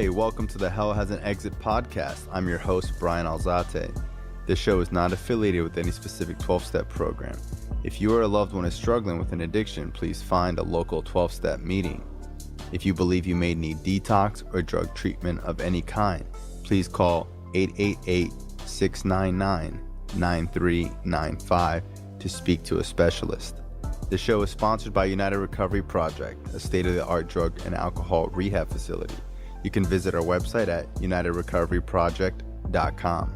Hey, welcome to the Hell Has an Exit podcast. I'm your host, Bryan Alzate. This show is not affiliated with any specific 12-step program. If you or a loved one is struggling with an addiction, please find a local 12-step meeting. If you believe you may need detox or drug treatment of any kind, please call 888-699-9395 to speak to a specialist. The show is sponsored by United Recovery Project, a state-of-the-art drug and alcohol rehab facility. You can visit our website at unitedrecoveryproject.com.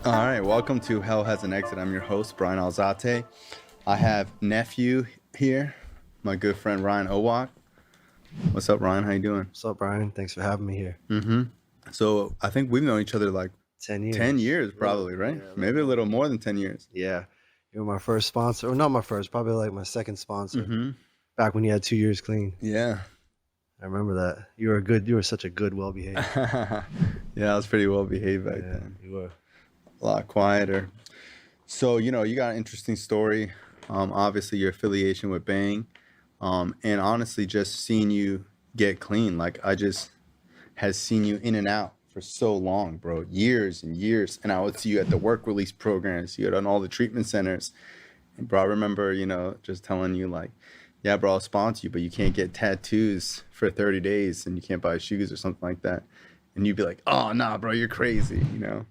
All right, welcome to Hell Has an Exit. I'm your host, Bryan Alzate. I have nephew here, my good friend Ryan Owak. What's up, Ryan? How you doing? What's up, Brian? Thanks for having me here. So I think we've known each other like 10 years. 10 years probably, right? Yeah, maybe a little more than 10 years. Yeah. You were my first sponsor. Or not my first, probably like my second sponsor. Back when you had 2 years clean. Yeah. I remember that. You were such a good, well-behaved. Yeah, I was pretty well behaved back then. You were. A lot quieter. So, you got an interesting story. Obviously, your affiliation with Bang. And honestly, just seeing you get clean. Like, I just has seen you in and out for so long, bro. Years and years. And I would see you at the work release programs. You had on all the treatment centers. And, bro, I remember, just telling you, like, yeah, bro, I'll sponsor you, but you can't get tattoos for 30 days and you can't buy shoes or something like that. And you'd be like, oh, nah, bro, you're crazy,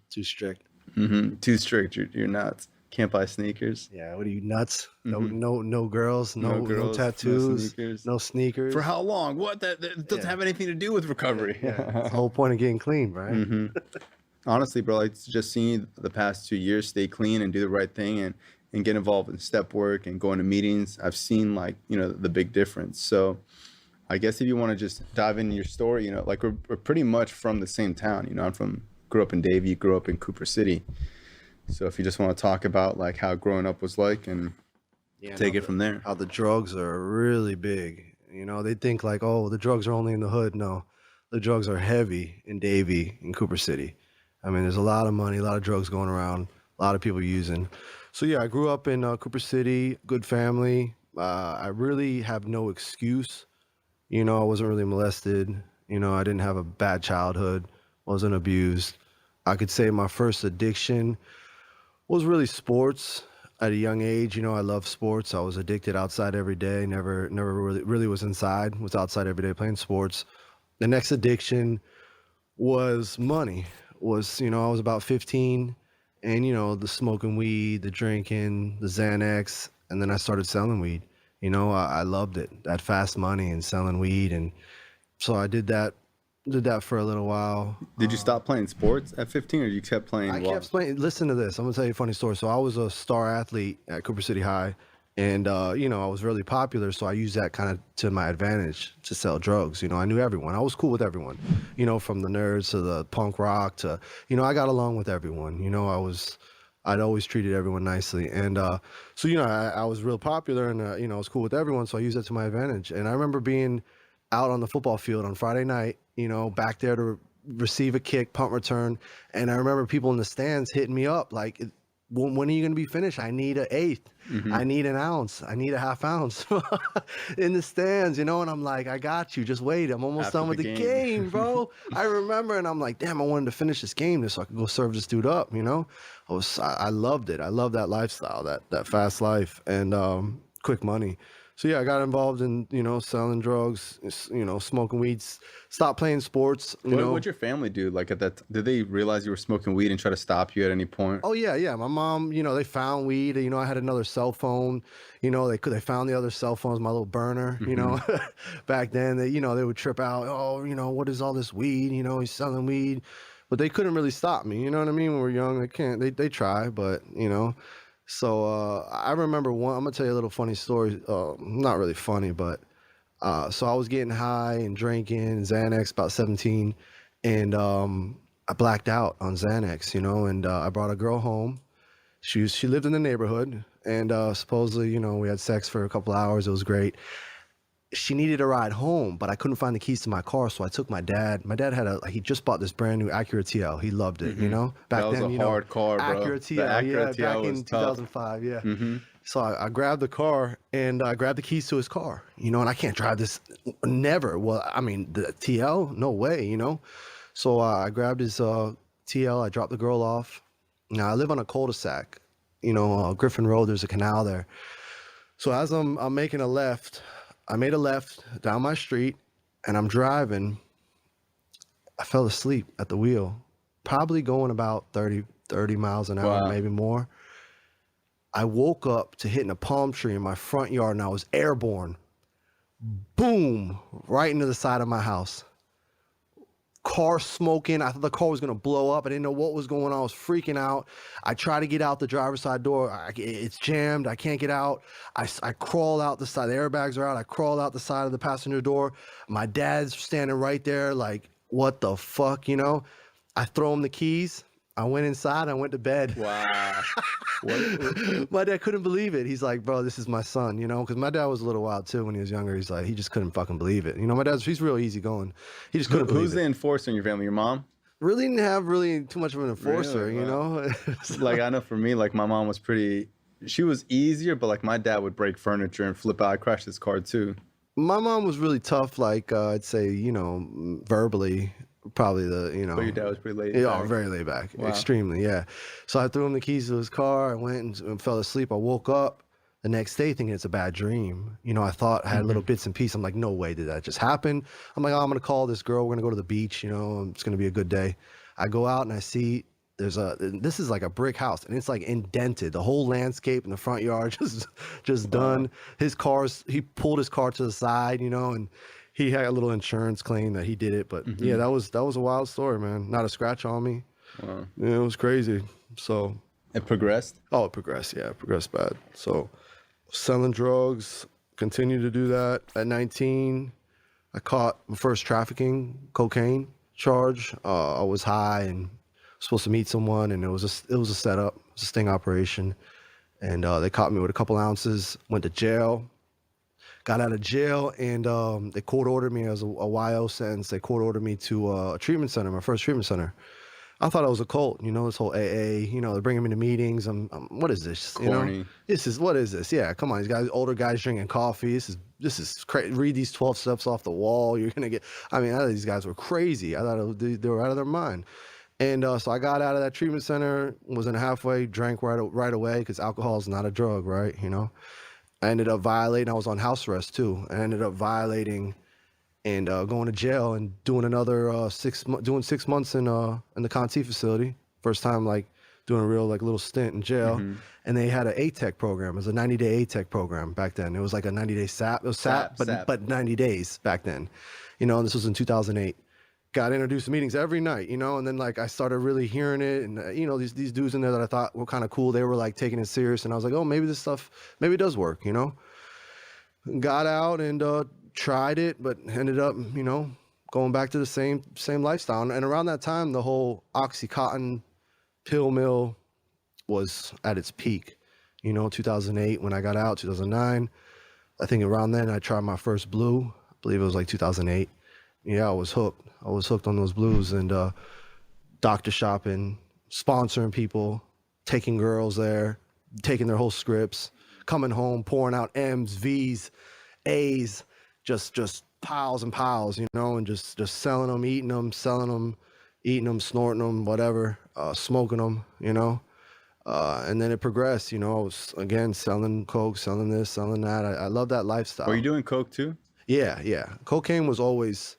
Too strict. Too strict. You're nuts. Can't buy sneakers. Yeah, what are you, nuts? No girls, no tattoos, no sneakers. For how long? What? That doesn't have anything to do with recovery. Yeah. That's the whole point of getting clean, right? Honestly, bro, like just seeing you the past 2 years stay clean and do the right thing and get involved in step work and going to meetings, I've seen the big difference. So I guess if you want to just dive into your story, like we're pretty much from the same town. Grew up in Davie, grew up in Cooper City. So if you just want to talk about like how growing up was like and take it from there. How the drugs are really big. They think like, oh, the drugs are only in the hood. No, the drugs are heavy in Davie, in Cooper City. I mean, there's a lot of money, a lot of drugs going around, a lot of people using. So yeah, I grew up in Cooper City, good family. I really have no excuse. I wasn't really molested. I didn't have a bad childhood, wasn't abused. I could say my first addiction was really sports at a young age. I love sports. I was addicted outside every day. Never really was inside. Was outside every day playing sports. The next addiction was money. I was about 15, and the smoking weed, the drinking, the Xanax, and then I started selling weed. I loved it, that fast money and selling weed, and so I did that for a little while. Did you stop playing sports at 15 or you kept playing? I kept playing. Listen to this. I'm going to tell you a funny story. So I was a star athlete at Cooper City High, and, I was really popular, so I used that kind of to my advantage to sell drugs. I knew everyone. I was cool with everyone, from the nerds to the punk rock to, I got along with everyone. I'd always treated everyone nicely. And so, I was real popular and, I was cool with everyone, so I used that to my advantage. And I remember being out on the football field on Friday night, back there to receive a kick, punt return. And I remember people in the stands hitting me up like, when are you going to be finished? I need an eighth. I need an ounce. I need a half ounce in the stands, and I'm like, I got you. Just wait. I'm almost done with the game, bro. I remember, and I'm like, damn, I wanted to finish this game just so I could go serve this dude up, I loved it. I love that lifestyle, that fast life and quick money. So yeah, I got involved in, selling drugs, smoking weeds, stopped playing sports. What'd your family do? Like at that, did they realize you were smoking weed and try to stop you at any point? Oh yeah. My mom, they found weed. I had another cell phone. They found the other cell phones, my little burner. Back then they would trip out. Oh, what is all this weed? He's selling weed, but they couldn't really stop me. You know what I mean? When we're young, they can't. They try, but So I remember I'm gonna tell you a little funny story. Not really funny, but so I was getting high and drinking Xanax, about 17, and I blacked out on Xanax, and I brought a girl home. She lived in the neighborhood, and supposedly, we had sex for a couple hours. It was great. She needed a ride home, but I couldn't find the keys to my car, so I took my dad. My dad he just bought this brand new Acura TL. He loved it, Back that was then, a hard car, bro. Acura TL, the Acura TL back in was tough. 2005, yeah. So I grabbed the car and I grabbed the keys to his car, you know, and I can't drive this never. Well, I mean, the TL, no way, you know. So I grabbed his TL, I dropped the girl off. Now I live on a cul-de-sac, you know, Griffin Road, there's a canal there. So as I'm making a left, I made a left down my street and I'm driving. I fell asleep at the wheel, probably going about 30 miles an hour, Wow. maybe more. I woke up to hitting a palm tree in my front yard and I was airborne. Boom, right into the side of my house. Car smoking. I thought the car was going to blow up. I didn't know what was going on. I was freaking out. I try to get out the driver's side door. It's jammed. I can't get out. I crawl out the side. The airbags are out. I crawl out the side of the passenger door. My dad's standing right there like, what the fuck, you know? I throw him the keys. I went inside. I went to bed. Wow. What? My dad couldn't believe it. He's like, bro, this is my son, you know? Because my dad was a little wild too when he was younger. He's like, he just couldn't fucking believe it. You know, he's real easygoing. He just couldn't believe Who's it. the enforcer in your family? Your mom? Really didn't have really too much of an enforcer, Really? you Wow. know? So- Like, I know for me, like, my mom was she was easier, but like my dad would break furniture and flip out. I crashed his car too. my mom was really tough, like I'd say, you know, verbally, probably you know. But your dad was pretty laid Yeah, back. very laid back, Wow. extremely, yeah. So I threw him the keys to his car. I went and fell asleep. I woke up the next day thinking it's a bad dream. You know, I thought I had little bits and pieces. I'm like, no way did that just happen. I'm like, oh, I'm gonna call this girl. We're gonna go to the beach. You know, it's gonna be a good day. I go out and I see this is like a brick house and it's like indented. The whole landscape in the front yard just done. He pulled his car to the side, you know, and he had a little insurance claim that he did it. But yeah, that was a wild story, man. Not a scratch on me. Wow. Yeah, it was crazy. So It progressed. oh, it progressed. Yeah, it progressed bad. So selling drugs, continued to do that. At 19, I caught my first trafficking cocaine charge. I was high and supposed to meet someone, and it was a setup, it was a sting operation, and they caught me with a couple ounces. Went to jail. Got out of jail, and they court ordered me as a YO sentence. They court ordered me to a treatment center, my first treatment center. I thought I was a cult, you know, this whole AA, you know, they're bringing me to meetings. What is this? You Corny. know, what is this? Yeah, come on, these guys, older guys drinking coffee. This is crazy. Read these 12 steps off the wall. You're gonna get. I mean, I thought these guys were crazy. I thought they were out of their mind. And so I got out of that treatment center, was in a halfway, drank right away because alcohol is not a drug, right? You know, I ended up violating. I was on house arrest too. I ended up violating and going to jail and doing another 6 months in the Conti facility. First time like doing a real like little stint in jail. And they had an ATEC program. It was a 90-day ATEC program back then. It was like a 90-day SAP. It was SAP, but 90 days back then. You know, and this was in 2008. Got introduced to meetings every night, you know, and then like I started really hearing it, and you know, these dudes in there that I thought were kind of cool, they were like taking it serious, and I was like, oh, maybe this stuff, maybe it does work, you know. Got out and tried it, but ended up, you know, going back to the same lifestyle. And around that time, the whole OxyContin pill mill was at its peak, you know, 2008 when I got out, 2009. I think around then I tried my first blue. I believe it was like 2008. Yeah, I was hooked. I was hooked on those blues, and doctor shopping, sponsoring people, taking girls there, taking their whole scripts, coming home, pouring out M's, V's, A's, just piles and piles, you know, and just selling them, eating them, selling them, eating them, snorting them, whatever, smoking them, you know. And then it progressed, you know. I was again selling coke, selling this, selling that. I love that lifestyle. Were you doing coke too? Yeah. Cocaine was always.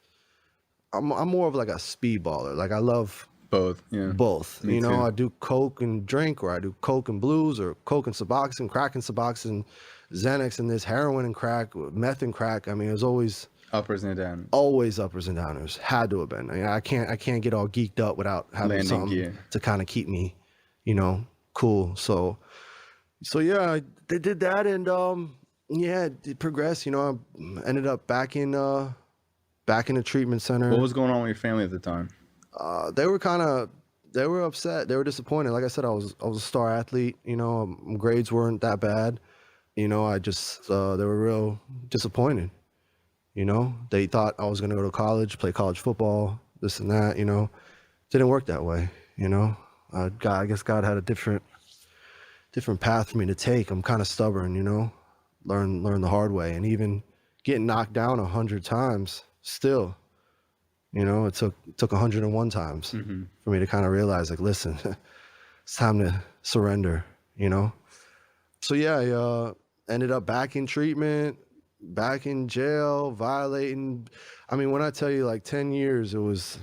I'm more of like a speedballer. Like I love Both. Yeah. both. Me You know, too. I do coke and drink, or I do coke and blues, or coke and Suboxone, crack and Suboxone, Xanax and this, heroin and crack, meth and crack. I mean, it was always Uppers and downs. uppers and downers. Had to have been. I can't get all geeked up without having Landing something gear. to kind of keep me, you know, cool. So yeah, they did that, and yeah, it progressed. You know, I ended up back in the treatment center. What was going on with your family at the time? They were upset. They were disappointed. Like I said, I was a star athlete. You know, grades weren't that bad. You know, I just they were real disappointed. You know, they thought I was gonna go to college, play college football, this and that. You know, didn't work that way. You know, I guess God had a different different path for me to take. I'm kind of stubborn, you know, learn the hard way. And even getting knocked down 100 times still, you know, it took 101 times for me to kind of realize, like, listen, it's time to surrender, you know? So yeah, I ended up back in treatment, back in jail, violating. I mean, when I tell you like 10 years, it was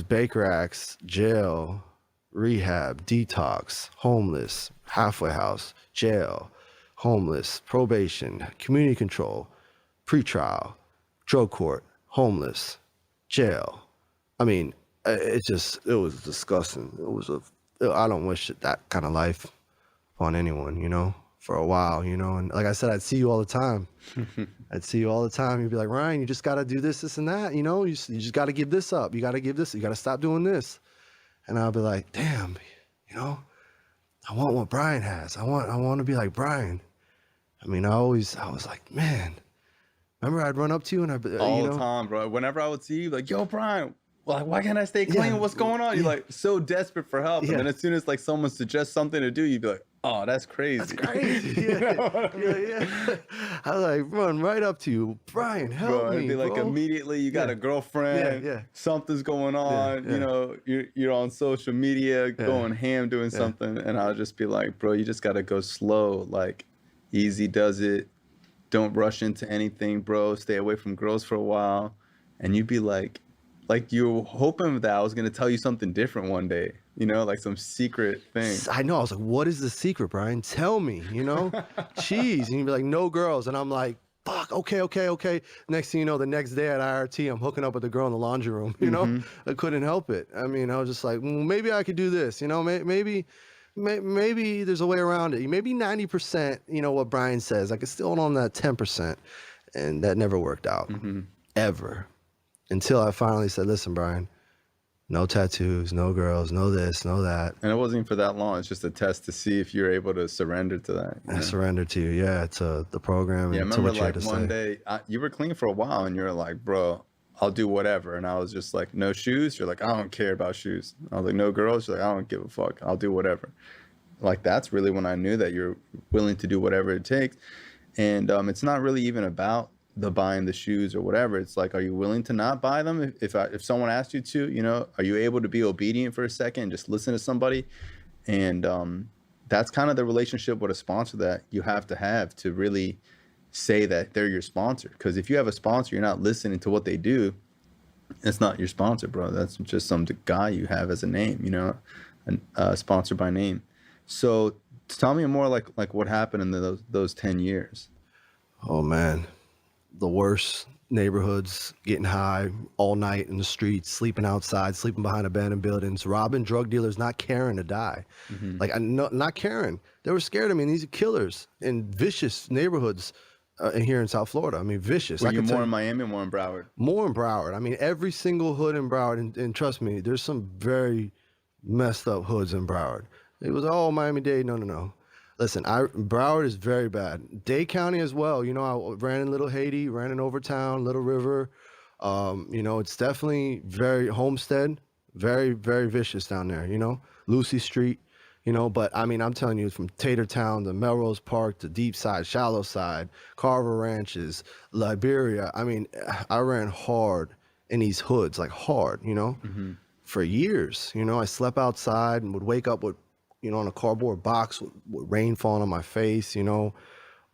Baker Acts, jail, rehab, detox, homeless, halfway house, jail, homeless, probation, community control, pretrial, drug court, homeless, jail. I mean, it was disgusting. I don't wish that kind of life on anyone, you know, for a while, you know. And like I said, I'd see you all the time. I'd see you all the time. You'd be like, Ryan, you just got to do this, and that, you know, you just got to give this up. You got to give this, you got to stop doing this. And I'll be like, damn, you know, I want what Bryan has. I want to be like Bryan. I mean, I was like, man, remember I'd run up to you and I'd be, All you the know, time, bro. Whenever I would see you, like, yo, Bryan, like, why can't I stay clean? Yeah, What's going on? You're like so desperate for help. Yeah. And then as soon as like someone suggests something to do, you'd be like, oh, that's crazy. That's crazy. You know what I mean? Yeah. I was like, run right up to you, Bryan, help Bro, me, it'd be like bro. immediately you got a girlfriend, Yeah. something's going on, Yeah. you know, you're on social media going ham doing something, and I'll just be like, bro, you just gotta go slow, like easy does it. Don't rush into anything, bro. Stay away from girls for a while. And you'd be like you were hoping that I was gonna tell you something different one day, you know, like some secret thing. I know. I was like, what is the secret, Bryan? Tell me, you know? Jeez. And you'd be like, no girls. And I'm like, fuck, okay. Next thing you know, the next day at IRT, I'm hooking up with a girl in the laundry room, you know? I couldn't help it. I mean, I was just like, maybe I could do this, you know? Maybe there's a way around it. Maybe 90%, you know, what Bryan says. I could still on that 10%. And that never worked out, ever. Until I finally said, listen, Bryan, no tattoos, no girls, no this, no that. And it wasn't even for that long. It's just a test to see if you're able to surrender to that. I surrendered to you, yeah, to the program. Yeah, I and to remember what you had like to one say. day, you were clean for a while and you were like, bro, I'll do whatever. And I was just like, no shoes? You're like, I don't care about shoes. I was like, no girls? You're like, I don't give a fuck. I'll do whatever. Like, that's really when I knew that you're willing to do whatever it takes. And it's not really even about the buying the shoes or whatever. It's like, are you willing to not buy them? If someone asked you to, you know, are you able to be obedient for a second and just listen to somebody? And that's kind of the relationship with a sponsor that you have to really say that they're your sponsor. Because if you have a sponsor, you're not listening to what they do, it's not your sponsor, bro. That's just some guy you have as a name, you know, a sponsor by name. So tell me more like what happened in those 10 years. Oh, man. The worst neighborhoods, getting high all night in the streets, sleeping outside, sleeping behind abandoned buildings, robbing drug dealers, not caring to die. Like, not caring. They were scared of me. And these are killers in vicious neighborhoods here in South Florida. I mean, vicious. Were you more in Miami or more in Broward? More in Broward. I mean, every single hood in Broward, and trust me, there's some very messed up hoods in Broward. It was all Miami-Dade. No. Listen, Broward is very bad. Dade County as well. You know, I ran in Little Haiti, ran in Overtown, Little River. You know, it's definitely very Homestead, very, very vicious down there, you know, Lucy Street, you know, but I mean, I'm telling you, from Tatertown to Melrose Park to Deep Side, Shallow Side, Carver Ranches, Liberia. I mean, I ran hard in these hoods, like hard, you know, for years. You know, I slept outside and would wake up with, you know, on a cardboard box with rain falling on my face, you know,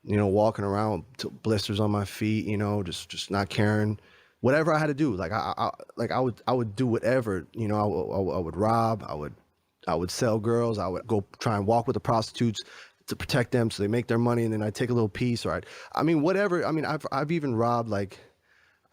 walking around with blisters on my feet, you know, just not caring, whatever I had to do. Like I would do whatever, you know, I would rob, I would sell girls, I would go try and walk with the prostitutes to protect them so they make their money, and then I'd take a little piece, or I mean, whatever. I mean, I've even robbed, like,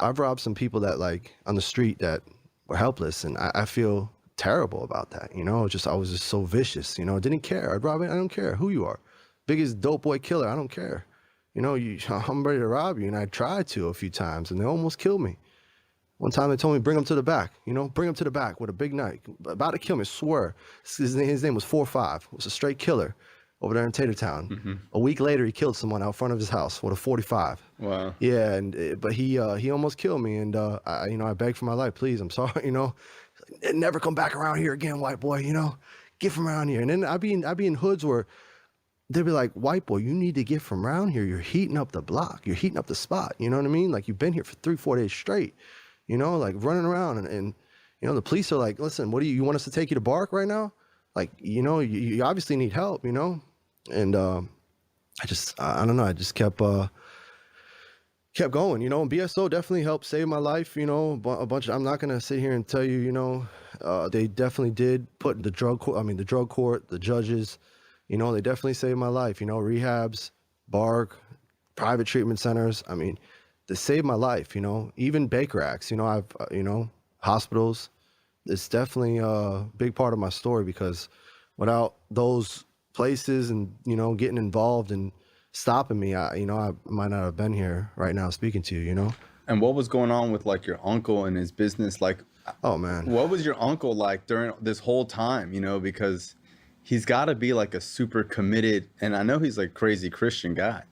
I've robbed some people that, like, on the street that were helpless, and I feel terrible about that, you know. I was just so vicious, you know. I didn't care. I'd rob it. I don't care who you are. Biggest dope boy killer. I don't care. You know, I'm ready to rob you, and I tried to a few times, and they almost killed me. One time they told me, bring him to the back, you know, bring him to the back with a big knife. About to kill me, I swear. His name was 4-5. It was a straight killer over there in Tatertown. A week later, he killed someone out front of his house with a 45. Wow. Yeah, but he almost killed me, and I begged for my life. Please, I'm sorry, you know. Never come back around here again, white boy, you know. get from around here. And then I'd be in hoods where they'd be like, white boy, you need to get from around here. You're heating up the block. You're heating up the spot. You know what I mean? Like, you've been here for 3-4 days straight, you know, like running around. And you know, the police are like, listen, what do you want us to take you to Bark right now? Like, you know, you obviously need help, you know? And I don't know. I just kept going, you know, and BSO definitely helped save my life, you know, a bunch I'm not going to sit here and tell you, you know, they definitely did put the drug court, the judges, you know, they definitely saved my life, you know, rehabs, bark, private treatment centers. I mean, they saved my life, you know, even Baker Acts, you know, you know, hospitals. It's definitely a big part of my story, because without those places and, you know, getting involved and stopping me, I might not have been here right now speaking to you, you know? And what was going on with like your uncle and his business? Like, Oh man. what was your uncle like during this whole time, you know, because he's got to be like a super committed, and I know he's like crazy Christian guy.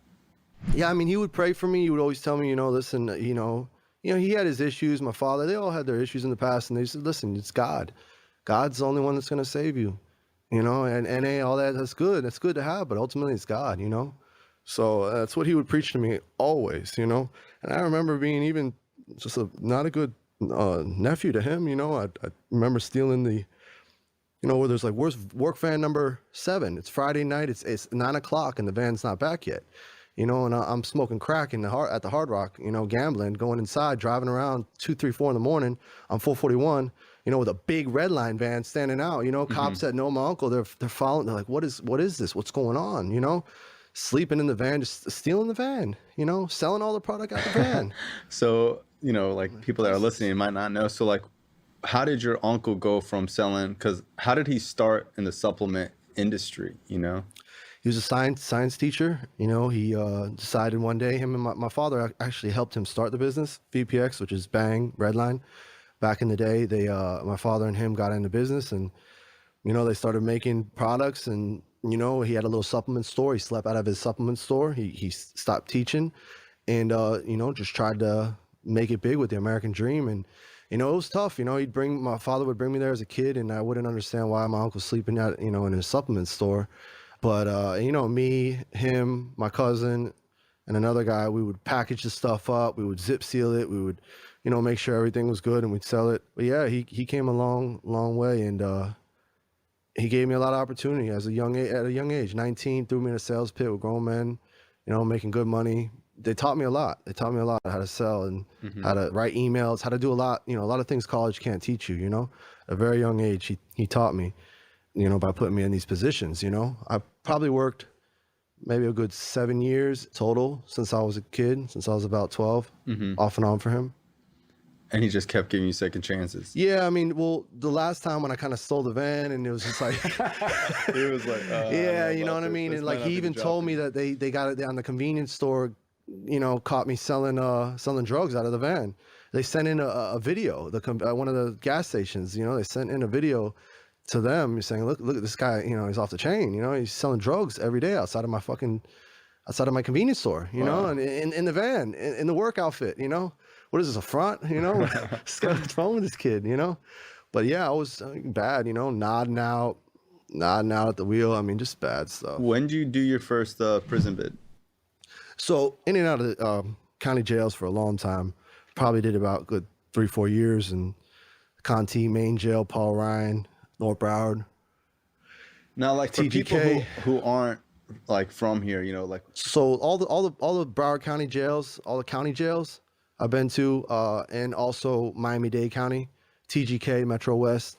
Yeah, I mean, he would pray for me. He would always tell me, you know, listen, he had his issues. My father, they all had their issues in the past, and they said, listen, it's God. God's the only one that's going to save you, you know, and all that. That's good. That's good to have, but ultimately it's God, you know? So that's what he would preach to me always, you know? And I remember being even just not a good nephew to him, you know? I remember stealing the, you know, where there's like, where's work van number 7? It's Friday night. It's 9 o'clock and the van's not back yet, you know, and I'm smoking crack at the Hard Rock, you know, gambling, going inside, driving around 2, 3, 4 in the morning on 441, you know, with a big red line van standing out, you know, cops that know my uncle, they're following, they're like, what is this? What's going on? You know, sleeping in the van, just stealing the van, you know, selling all the product out the van. So, you know, like people that are listening might not know. So like, how did your uncle go from selling, because how did he start in the supplement industry, you know? He was a science teacher. You know, he decided one day, him and my father actually helped him start the business, VPX, which is Bang Redline. Back in the day, my father and him got into business, and, you know, they started making products, and, you know, he had a little supplement store. He slept out of his supplement store. He stopped teaching, and, you know, just tried to make it big with the American dream. And, you know, it was tough. You know, my father would bring me there as a kid, and I wouldn't understand why my uncle was sleeping out, you know, in his supplement store. But, you know, me, him, my cousin, and another guy, we would package the stuff up. We would zip seal it. We would, you know, make sure everything was good, and we'd sell it. But yeah, he came a long way, and he gave me a lot of opportunity at a young age. 19, threw me in a sales pit with grown men, you know, making good money. They taught me a lot. They taught me a lot how to sell and how to write emails, how to do a lot of things college can't teach you, you know. At a very young age, he taught me, you know, by putting me in these positions, you know. I probably worked maybe a good 7 years total since I was a kid, since I was about 12, off and on for him. And he just kept giving you second chances. Yeah, I mean, well, the last time when I kind of stole the van, and it was just like, He was like, yeah, you know what I mean? And like, he even told me that they got it on the convenience store, you know, caught me selling drugs out of the van. They sent in a video, one of the gas stations, you know, they sent in a video to them saying, look at this guy, you know, he's off the chain, you know, he's selling drugs every day outside of my convenience store, you know, and in the van, in the work outfit, you know. What is this, a front, you know? What's wrong with this kid, you know? But yeah, I was bad, you know, nodding out at the wheel. I mean, just bad stuff. When did you do your first prison bid? So in and out of the county jails for a long time. Probably did about good 3-4 years in Conti, Main Jail, Paul Ryan, North Broward. Now, like for TGK. people who aren't like from here, you know, like, So all the Broward County jails, all the county jails I've been to, and also Miami-Dade County, TGK, Metro West,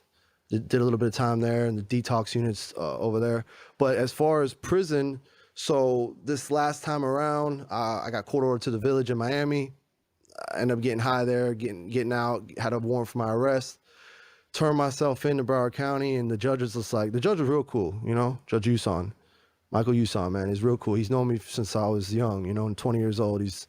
did a little bit of time there, and the detox units over there. But as far as prison, so this last time around, I got court ordered to the Village in Miami. I ended up getting high there, getting out, had a warrant for my arrest, turned myself into Broward County, and the judge was real cool, you know, Judge Usan, Michael Usan, man, he's real cool. He's known me since I was young, you know, and 20 years old. He's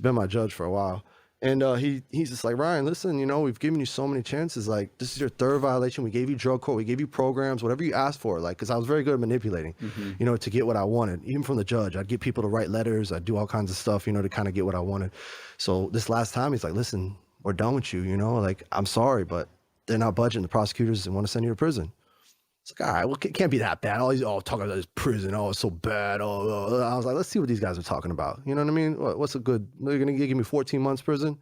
been my judge for a while. And he's just like, Ryan, listen, you know, we've given you so many chances. Like, this is your 3rd violation. We gave you drug court. We gave you programs, whatever you asked for. Like, because I was very good at manipulating, you know, to get what I wanted. Even from the judge, I'd get people to write letters. I'd do all kinds of stuff, you know, to kind of get what I wanted. So this last time, he's like, listen, we're done with you, you know. Like, I'm sorry, but they're not budging. The prosecutors want to send you to prison. It's like, all right, well, it can't be that bad. All these, talking about this prison. Oh, it's so bad. I was like, let's see what these guys are talking about. You know what I mean? What's a good, they're going to give me 14 months prison?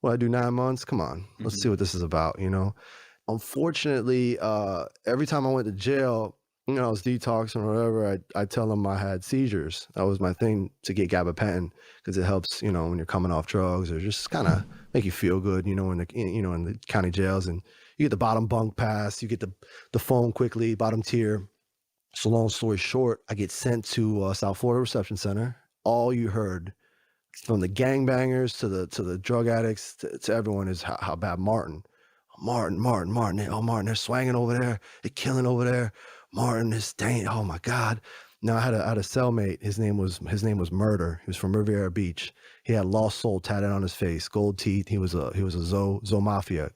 Well, I do 9 months. Come on, let's see what this is about, you know? Unfortunately, every time I went to jail, you know, I was detoxing or whatever, I tell them I had seizures. That was my thing to get gabapentin because it helps, you know, when you're coming off drugs or just kind of make you feel good, you know, in the county jails. And you get the bottom bunk pass, you get the phone quickly, bottom tier. So long story short, I get sent to South Florida Reception Center. All you heard from the gangbangers to the drug addicts to everyone is how bad Martin. Martin. Oh, Martin, they're swanging over there. They're killing over there. Martin is dang. Oh my God. Now I had a cellmate. His name was Murder. He was from Riviera Beach. He had Lost Soul tatted on his face, gold teeth. He was a Zo Mafia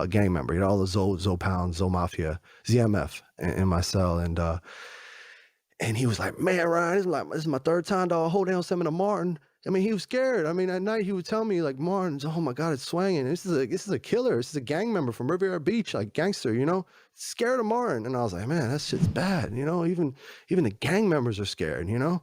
gang member. He had all the Zo Pounds, Zo Mafia, ZMF in my cell. And he was like, man, Ryan, this is my third time, dog. Hold down send me to Martin. I mean, he was scared. I mean, at night he would tell me like, Martin, oh my God, it's swanging. This is a killer. This is a gang member from Riviera Beach, like gangster, you know, scared of Martin. And I was like, man, that shit's bad. You know, even the gang members are scared, you know?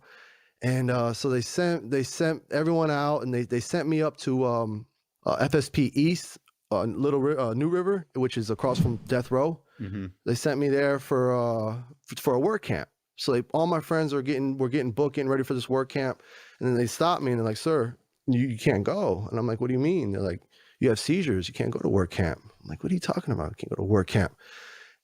And so they sent everyone out and they sent me up to FSP East, New River, which is across from Death Row. Mm-hmm. They sent me there for a work camp. So all my friends were getting booked, getting ready for this work camp. And then they stopped me and they're like, sir, you can't go. And I'm like, what do you mean? They're like, you have seizures. You can't go to work camp. I'm like, what are you talking about? I can't go to work camp.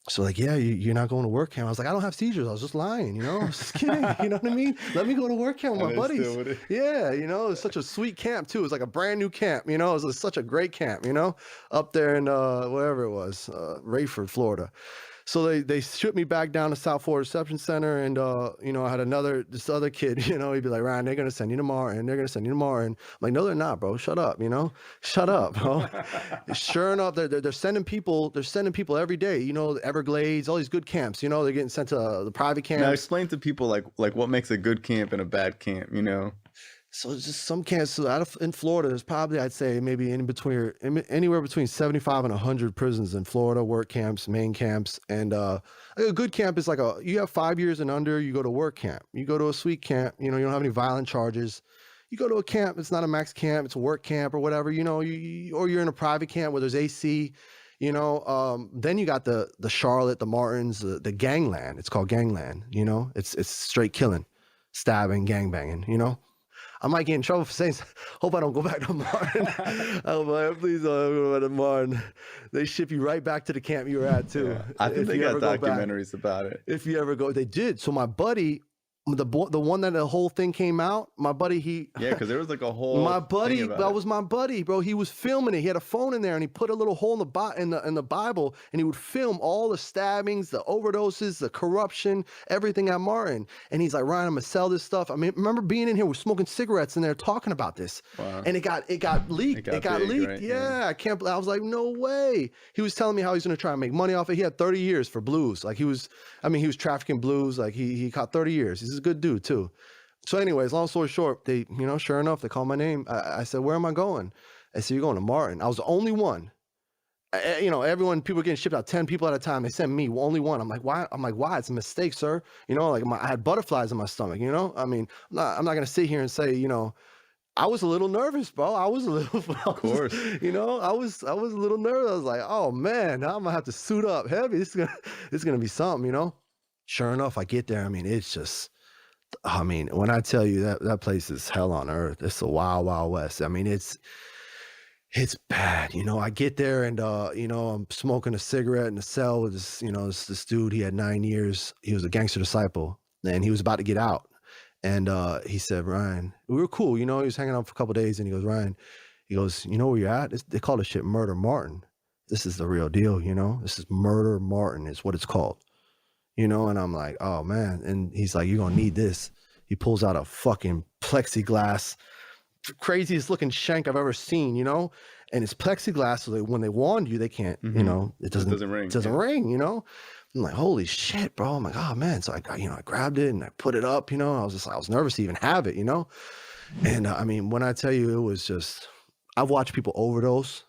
So like, yeah, you're not going to work camp. I was like, I don't have seizures. I was just lying, you know? I was just kidding. You know what I mean? Let me go to work camp with my buddies. Yeah, you know, it's such a sweet camp too. It's like a brand new camp, you know? It was such a great camp, you know? Up there in wherever it was, Rayford, Florida. So they shipped me back down to South Florida Reception Center, and you know, I had this other kid, you know, he'd be like, Ryan, they're gonna send you to Martin, they're gonna send you to Martin. I'm like, no, they're not, bro. Shut up, you know, shut up, bro. Sure enough, they're sending people every day, you know, the Everglades, all these good camps, you know, they're getting sent to the private camps. Now explain to people like what makes a good camp and a bad camp, you know. So it's just some camps. So in Florida, there's probably, I'd say, maybe anywhere between 75 and 100 prisons in Florida, work camps, main camps. And a good camp is like you have 5 years and under, you go to work camp. You go to a sweet camp, you know, you don't have any violent charges. You go to a camp, it's not a max camp, it's a work camp or whatever, you know, or you're in a private camp where there's AC, you know. Then you got the Charlotte, the Martins, the gangland. It's called gangland, you know. It's straight killing, stabbing, gangbanging, you know. I might get in trouble for saying, hope I don't go back to Martin. I'm like, please don't go back to Martin. They ship you right back to the camp you were at too. Yeah. I think they got documentaries about it. If you ever go, they did. So my buddy, the one that the whole thing came out, my buddy, yeah, because there was like a whole that was my buddy, bro. He was filming it. He had a phone in there and he put a little hole in the Bible and he would film all the stabbings, the overdoses, the corruption, everything at Martin. And he's like, Ryan, I'm gonna sell this stuff. I mean, remember being in here, we're smoking cigarettes in there talking about this. Wow. And it got leaked. It got leaked. Right? Yeah, I can't believe. I was like, no way. He was telling me how he's gonna try and make money off it. He had 30 years for blues. Like he was trafficking blues. Like he caught 30 years. He's a good dude too. So anyways, long story short, they, you know, sure enough, they called my name. I said, where am I going? I said, you're going to Martin. I was the only one. You know, people getting shipped out 10 people at a time. They sent me only one. I'm like, why? It's a mistake, sir. You know, like I had butterflies in my stomach, you know? I mean, I'm not going to sit here and say, you know, I was a little nervous, bro. Of course. You know, I was a little nervous. I was like, oh man, now I'm gonna have to suit up heavy. It's gonna be something, you know? Sure enough, I get there. I mean, it's just, when I tell you that place is hell on earth, it's the wild, wild west. I mean, it's bad. You know, I get there and, you know, I'm smoking a cigarette in the cell with this, you know, this dude. He had 9 years. He was a gangster disciple and he was about to get out. And he said, Ryan, we were cool. You know, he was hanging out for a couple of days and he goes, Ryan, he goes, you know where you're at? They call this shit Murder Martin. This is the real deal, you know? This is Murder Martin is what it's called. You know, and I'm like, oh man. And he's like, you're gonna need this. He pulls out a fucking plexiglass, craziest looking shank I've ever seen, you know? And it's plexiglass, so that when they wand you, they can't, you know, it doesn't ring. It doesn't ring, you know? I'm like, holy shit, bro. I'm like, oh man. So I grabbed it and I put it up, you know, I was nervous to even have it, you know? And when I tell you, it was just, I've watched people overdose.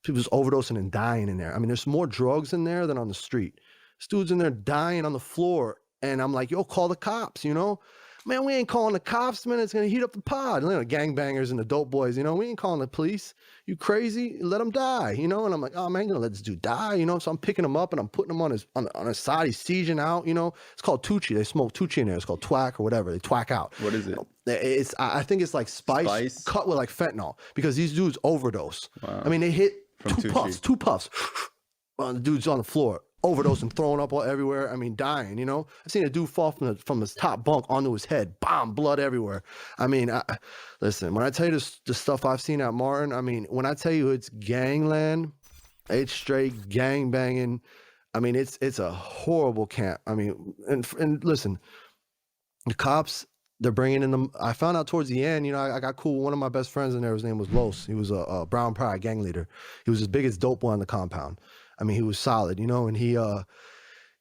People just overdosing and dying in there. I mean, there's more drugs in there than on the street. This dude's in there dying on the floor. And I'm like, yo, call the cops, you know? Man, we ain't calling the cops, man. It's going to heat up the pod. You know, gangbangers and the dope boys, you know? We ain't calling the police. You crazy? Let him die, you know? And I'm like, oh, man, I'm going to let this dude die, you know? So I'm picking him up and I'm putting him on his side. He's sieging out, you know? It's called Tucci. They smoke Tucci in there. It's called twack or whatever. They twack out. What is it? I think it's like spice cut with like fentanyl because these dudes overdose. Wow. I mean, they hit two puffs. Well, the dude's on the floor, overdose and throwing up all everywhere. I mean, dying, you know? I've seen a dude fall from his top bunk onto his head, bomb, blood everywhere. I mean, listen, when I tell you the stuff I've seen at Martin, I mean, when I tell you it's gangland, it's straight gang banging. I mean, it's a horrible camp. I mean, and listen, the cops, they're bringing in them. I found out towards the end, you know, I got cool. One of my best friends in there, his name was Los. He was a Brown Pride gang leader. He was as big as dope boy on the compound. I mean, he was solid, you know, and he, you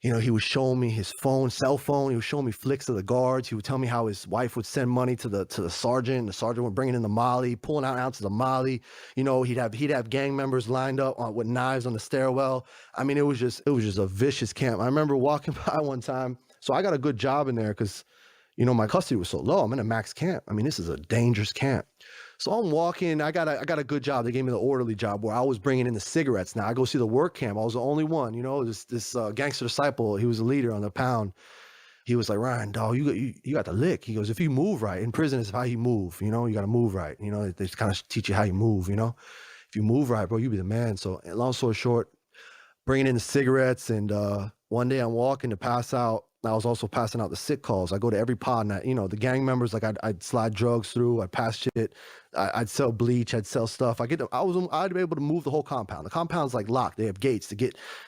know, he was showing me his cell phone. He was showing me flicks of the guards. He would tell me how his wife would send money to the sergeant. The sergeant would bring it in the Molly, pulling out ounces of Molly. You know, he'd have gang members lined up with knives on the stairwell. I mean, it was just a vicious camp. I remember walking by one time. So I got a good job in there because, you know, my custody was so low. I'm in a max camp. I mean, this is a dangerous camp. So I'm walking. I got a good job. They gave me the orderly job where I was bringing in the cigarettes. Now I go see the work camp. I was the only one. You know, this gangster disciple. He was a leader on the pound. He was like, Ryan, dog, you got the lick. He goes, if you move right in prison, it's how you move. You know, you got to move right. You know, they kind of teach you how you move. You know, if you move right, bro, you be the man. So long story short, bringing in the cigarettes, and one day I'm walking to pass out. I was also passing out the sick calls. I go to every pod, and you know, the gang members, like I'd slide drugs through, I'd pass shit, I'd sell bleach, I'd sell stuff. I'd be able to move the whole compound. The compound's like locked. They have gates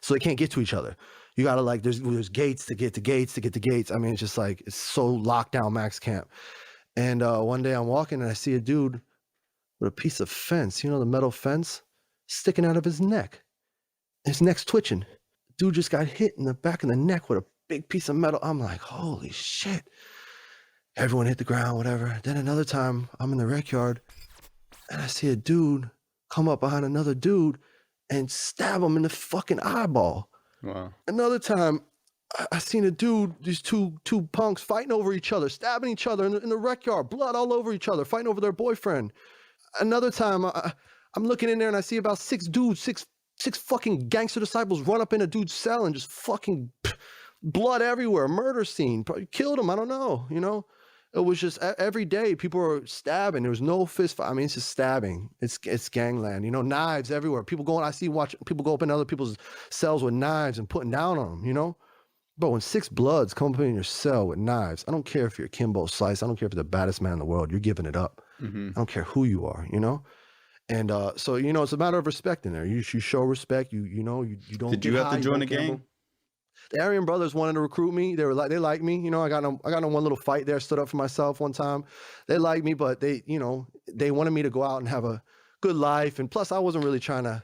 so they can't get to each other. You gotta like, there's gates to get to gates. I mean, it's just like, it's so locked down max camp. And one day I'm walking and I see a dude with a piece of fence, you know, the metal fence sticking out of his neck. His neck's twitching. Dude just got hit in the back of the neck with a big piece of metal. I'm like, holy shit. Everyone hit the ground, whatever. Then another time I'm in the rec yard and I see a dude come up behind another dude and stab him in the fucking eyeball. Wow. Another time I seen a dude, these two punks fighting over each other, stabbing each other in the rec yard, blood all over each other, fighting over their boyfriend. Another time I'm looking in there and I see about six fucking gangster disciples run up in a dude's cell and just fucking blood everywhere, murder scene, probably killed him. I don't know, you know? It was just every day people were stabbing. There was no fist fight. I mean, it's just stabbing. It's gangland, you know, knives everywhere. People watching people go up in other people's cells with knives and putting down on them, you know? Bro, when 6 Bloods come up in your cell with knives, I don't care if you're Kimbo Slice. I don't care if you're the baddest man in the world. You're giving it up. Mm-hmm. I don't care who you are, you know? And so, you know, it's a matter of respect in there. You show respect. You know, you don't. Did you have to join a gang? The Aryan brothers wanted to recruit me. They liked me. You know, I got in one little fight there, stood up for myself one time. They liked me, but they wanted me to go out and have a good life. And plus I wasn't really trying to,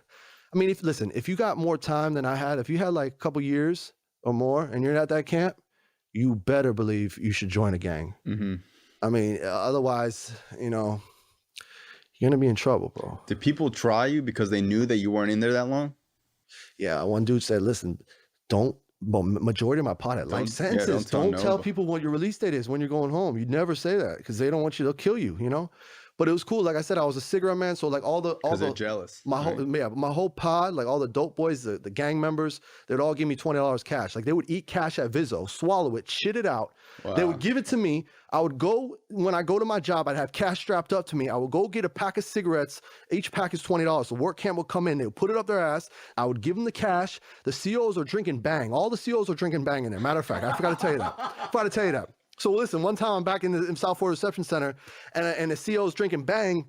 I mean, if you got more time than I had, if you had like a couple years or more and you're at that camp, you better believe you should join a gang. Mm-hmm. I mean, otherwise, you know, you're going to be in trouble, bro. Did people try you because they knew that you weren't in there that long? Yeah. One dude said, listen, majority of my pod had life sentences. Don't tell people what your release date is when you're going home. You'd never say that because they don't want you to kill you, you know? But it was cool. Like I said, I was a cigarette man. So like because they're jealous. My whole pod, like all the dope boys, the gang members, they'd all give me $20 cash. Like they would eat cash at Vizzo, swallow it, shit it out. Wow. They would give it to me. I would go, when I go to my job, I'd have cash strapped up to me. I would go get a pack of cigarettes. Each pack is $20. The work camp would come in. They would put it up their ass. I would give them the cash. The COs are drinking Bang. All the COs are drinking Bang in there. Matter of fact, I forgot to tell you that. So listen, one time I'm back in South Florida Reception Center and the CO's drinking Bang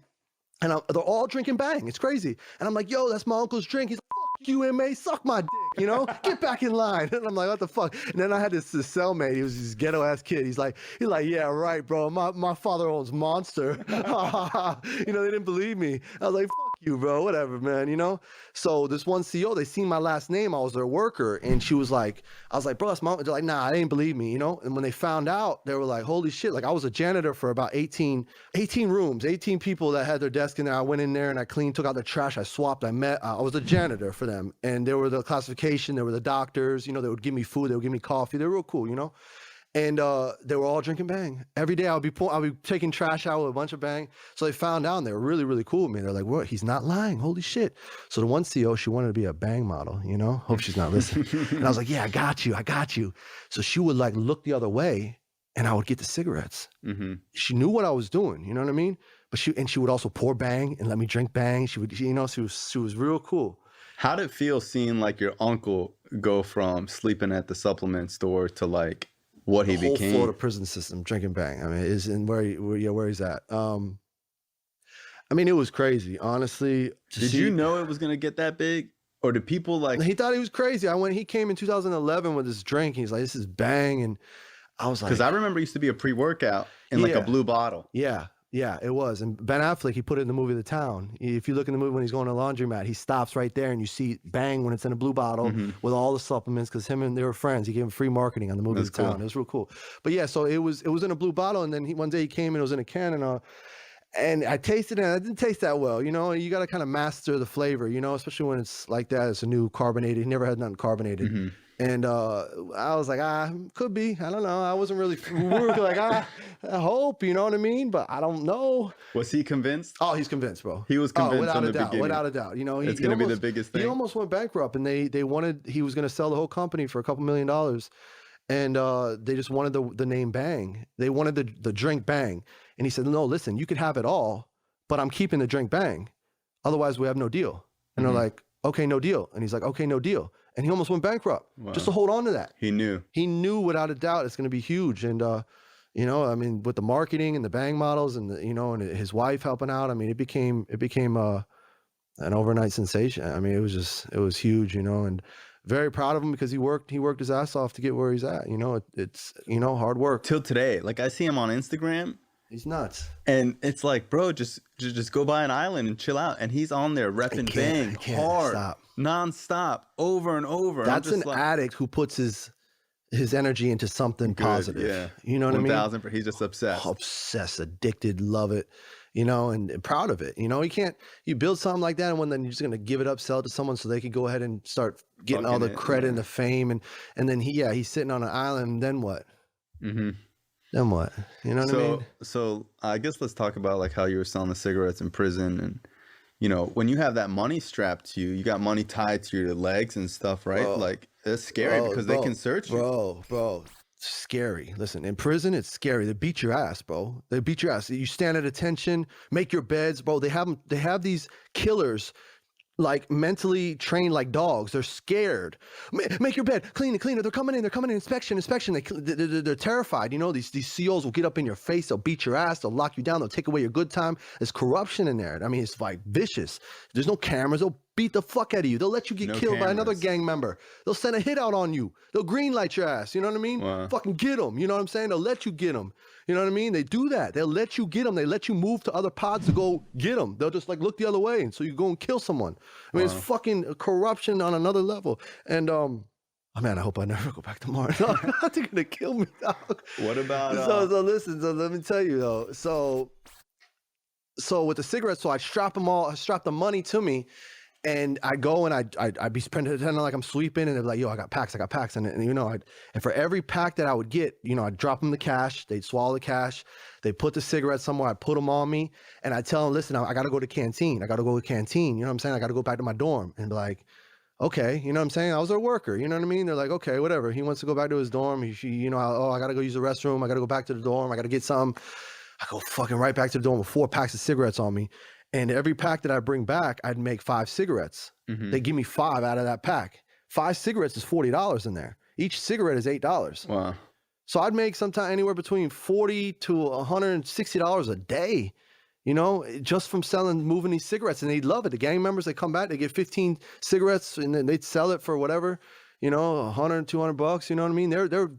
and they're all drinking Bang. It's crazy. And I'm like, yo, that's my uncle's drink. He's like, fuck you, MA, suck my dick, you know? Get back in line. And I'm like, what the fuck? And then I had this cellmate. He was this ghetto ass kid. He's like, yeah, right, bro. My father owns Monster. You know, they didn't believe me. I was like, fuck you, bro. Whatever, man. You know. So this one CO, they seen my last name. I was their worker, and she was like, I was like, bro, that's my. They're like, nah, they didn't believe me, you know. And when they found out, they were like, holy shit! Like I was a janitor for about 18 rooms, 18 people that had their desk in there. I went in there and I cleaned, took out the trash, I swapped, I was a janitor for them, and they were the classification. They were the doctors. You know, they would give me food, they would give me coffee. They were real cool, you know. And they were all drinking Bang. Every day I'll be taking trash out with a bunch of Bang. So they found out and they were really, really cool with me. They're like, what? He's not lying. Holy shit. So the one CO, she wanted to be a Bang model, you know? Hope she's not listening. And I was like, yeah, I got you. So she would like look the other way and I would get the cigarettes. She knew what I was doing, you know what I mean? But she would also pour Bang and let me drink Bang. She was real cool. How did it feel seeing like your uncle go from sleeping at the supplement store to like what he became? Whole Florida prison system drinking Bang. I mean, is in where he's at. I mean, it was crazy, honestly. Did you know it was gonna get that big, or did people like? He thought he was crazy. He came in 2011 with this drink. He's like, "This is Bang," and I was like, because I remember it used to be a pre-workout in like a blue bottle. Yeah, it was. And Ben Affleck, he put it in the movie The Town. If you look in the movie when he's going to the laundromat, he stops right there and you see Bang when it's in a blue bottle with all the supplements, because him and they were friends. He gave him free marketing on the movie The Town. It was real cool. But yeah, so it was in a blue bottle, and then one day he came and it was in a can, and I tasted it and it didn't taste that well, you know. You got to kind of master the flavor, you know, especially when it's like that. It's a new carbonated. He never had nothing carbonated. And I was like, could be. I don't know. I wasn't really, we were like, I hope, you know what I mean? But I don't know. Was he convinced? Oh, he's convinced, bro. He was convinced from the beginning. Without a doubt. You know, it's going to be the biggest thing. He almost went bankrupt, and he was going to sell the whole company for a couple $1 million. And they just wanted the name Bang. They wanted the drink Bang. And he said, no, listen, you could have it all, but I'm keeping the drink Bang. Otherwise, we have no deal. And they're like, okay, no deal. And he's like, okay, no deal. And he almost went bankrupt just to hold on to that. He knew without a doubt it's going to be huge. And, you know, I mean, with the marketing and the Bang models and, and his wife helping out, I mean, it became an overnight sensation. I mean, it was huge, you know, and very proud of him because he worked his ass off to get where he's at. You know, it's, hard work. Till today, like I see him on Instagram. He's nuts. And it's like, bro, just go by an island and chill out. And he's on there repping Bang hard, nonstop, over and over. That's an addict who puts his energy into something positive. Yeah. You know what I mean? 1,000%. He's just obsessed. Obsessed, addicted, love it, you know, and proud of it. You know, you build something like that, and then you're just going to give it up, sell it to someone so they could go ahead and start getting all the credit and the fame. And then he's sitting on an island, and then what? Then what? You know what I mean? So I guess let's talk about like how you were selling the cigarettes in prison, and you know, when you have that money strapped to you, you got money tied to your legs and stuff, right? Bro, like it's scary because they can search you. Bro, scary. Listen, in prison, it's scary. They beat your ass, bro. They beat your ass. You stand at attention, make your beds, bro. They have these killers like mentally trained like dogs. They're scared. Make your bed, clean it. They're coming in, inspection. They're terrified. You know, these COs will get up in your face. They'll beat your ass. They'll lock you down. They'll take away your good time. There's corruption in there. I mean, it's like vicious. There's no cameras. They'll beat the fuck out of you. They'll let you get killed by another gang member. They'll send a hit out on you. They'll green light your ass. You know what I mean? Wow. Fucking get them. You know what I'm saying? They'll let you get them. You know what I mean? They do that. They'll let you get them. They let you move to other pods to go get them. They'll just like look the other way, and so you go and kill someone. I mean, it's fucking corruption on another level. And oh man, I hope I never go back tomorrow. No, they're gonna kill me, dog. What about? So listen. So let me tell you though. So with the cigarettes, so I strap the money to me. And I go and I'd be pretending like I'm sweeping, and they'd be like, yo, I got packs. And you know, and for every pack that I would get, you know, I'd drop them the cash. They'd swallow the cash. They put the cigarettes somewhere. I'd put them on me, and I'd tell them, listen, I got to go to canteen. You know what I'm saying? I got to go back to my dorm. And be like, okay, you know what I'm saying? I was their worker. You know what I mean? They're like, okay, whatever. He wants to go back to his dorm. I got to go use the restroom. I got to go back to the dorm. I got to get something. I go fucking right back to the dorm with 4 packs of cigarettes on me. And every pack that I bring back, I'd make 5 cigarettes. They give me 5 out of that pack. 5 cigarettes is $40 in there. Each cigarette is $8. Wow. So I'd make sometime anywhere between $40 to $160 a day, you know, just from moving these cigarettes. And they'd love it. The gang members, they come back, they get 15 cigarettes, and then they'd sell it for whatever, you know, $100, $200. You know what I mean? They're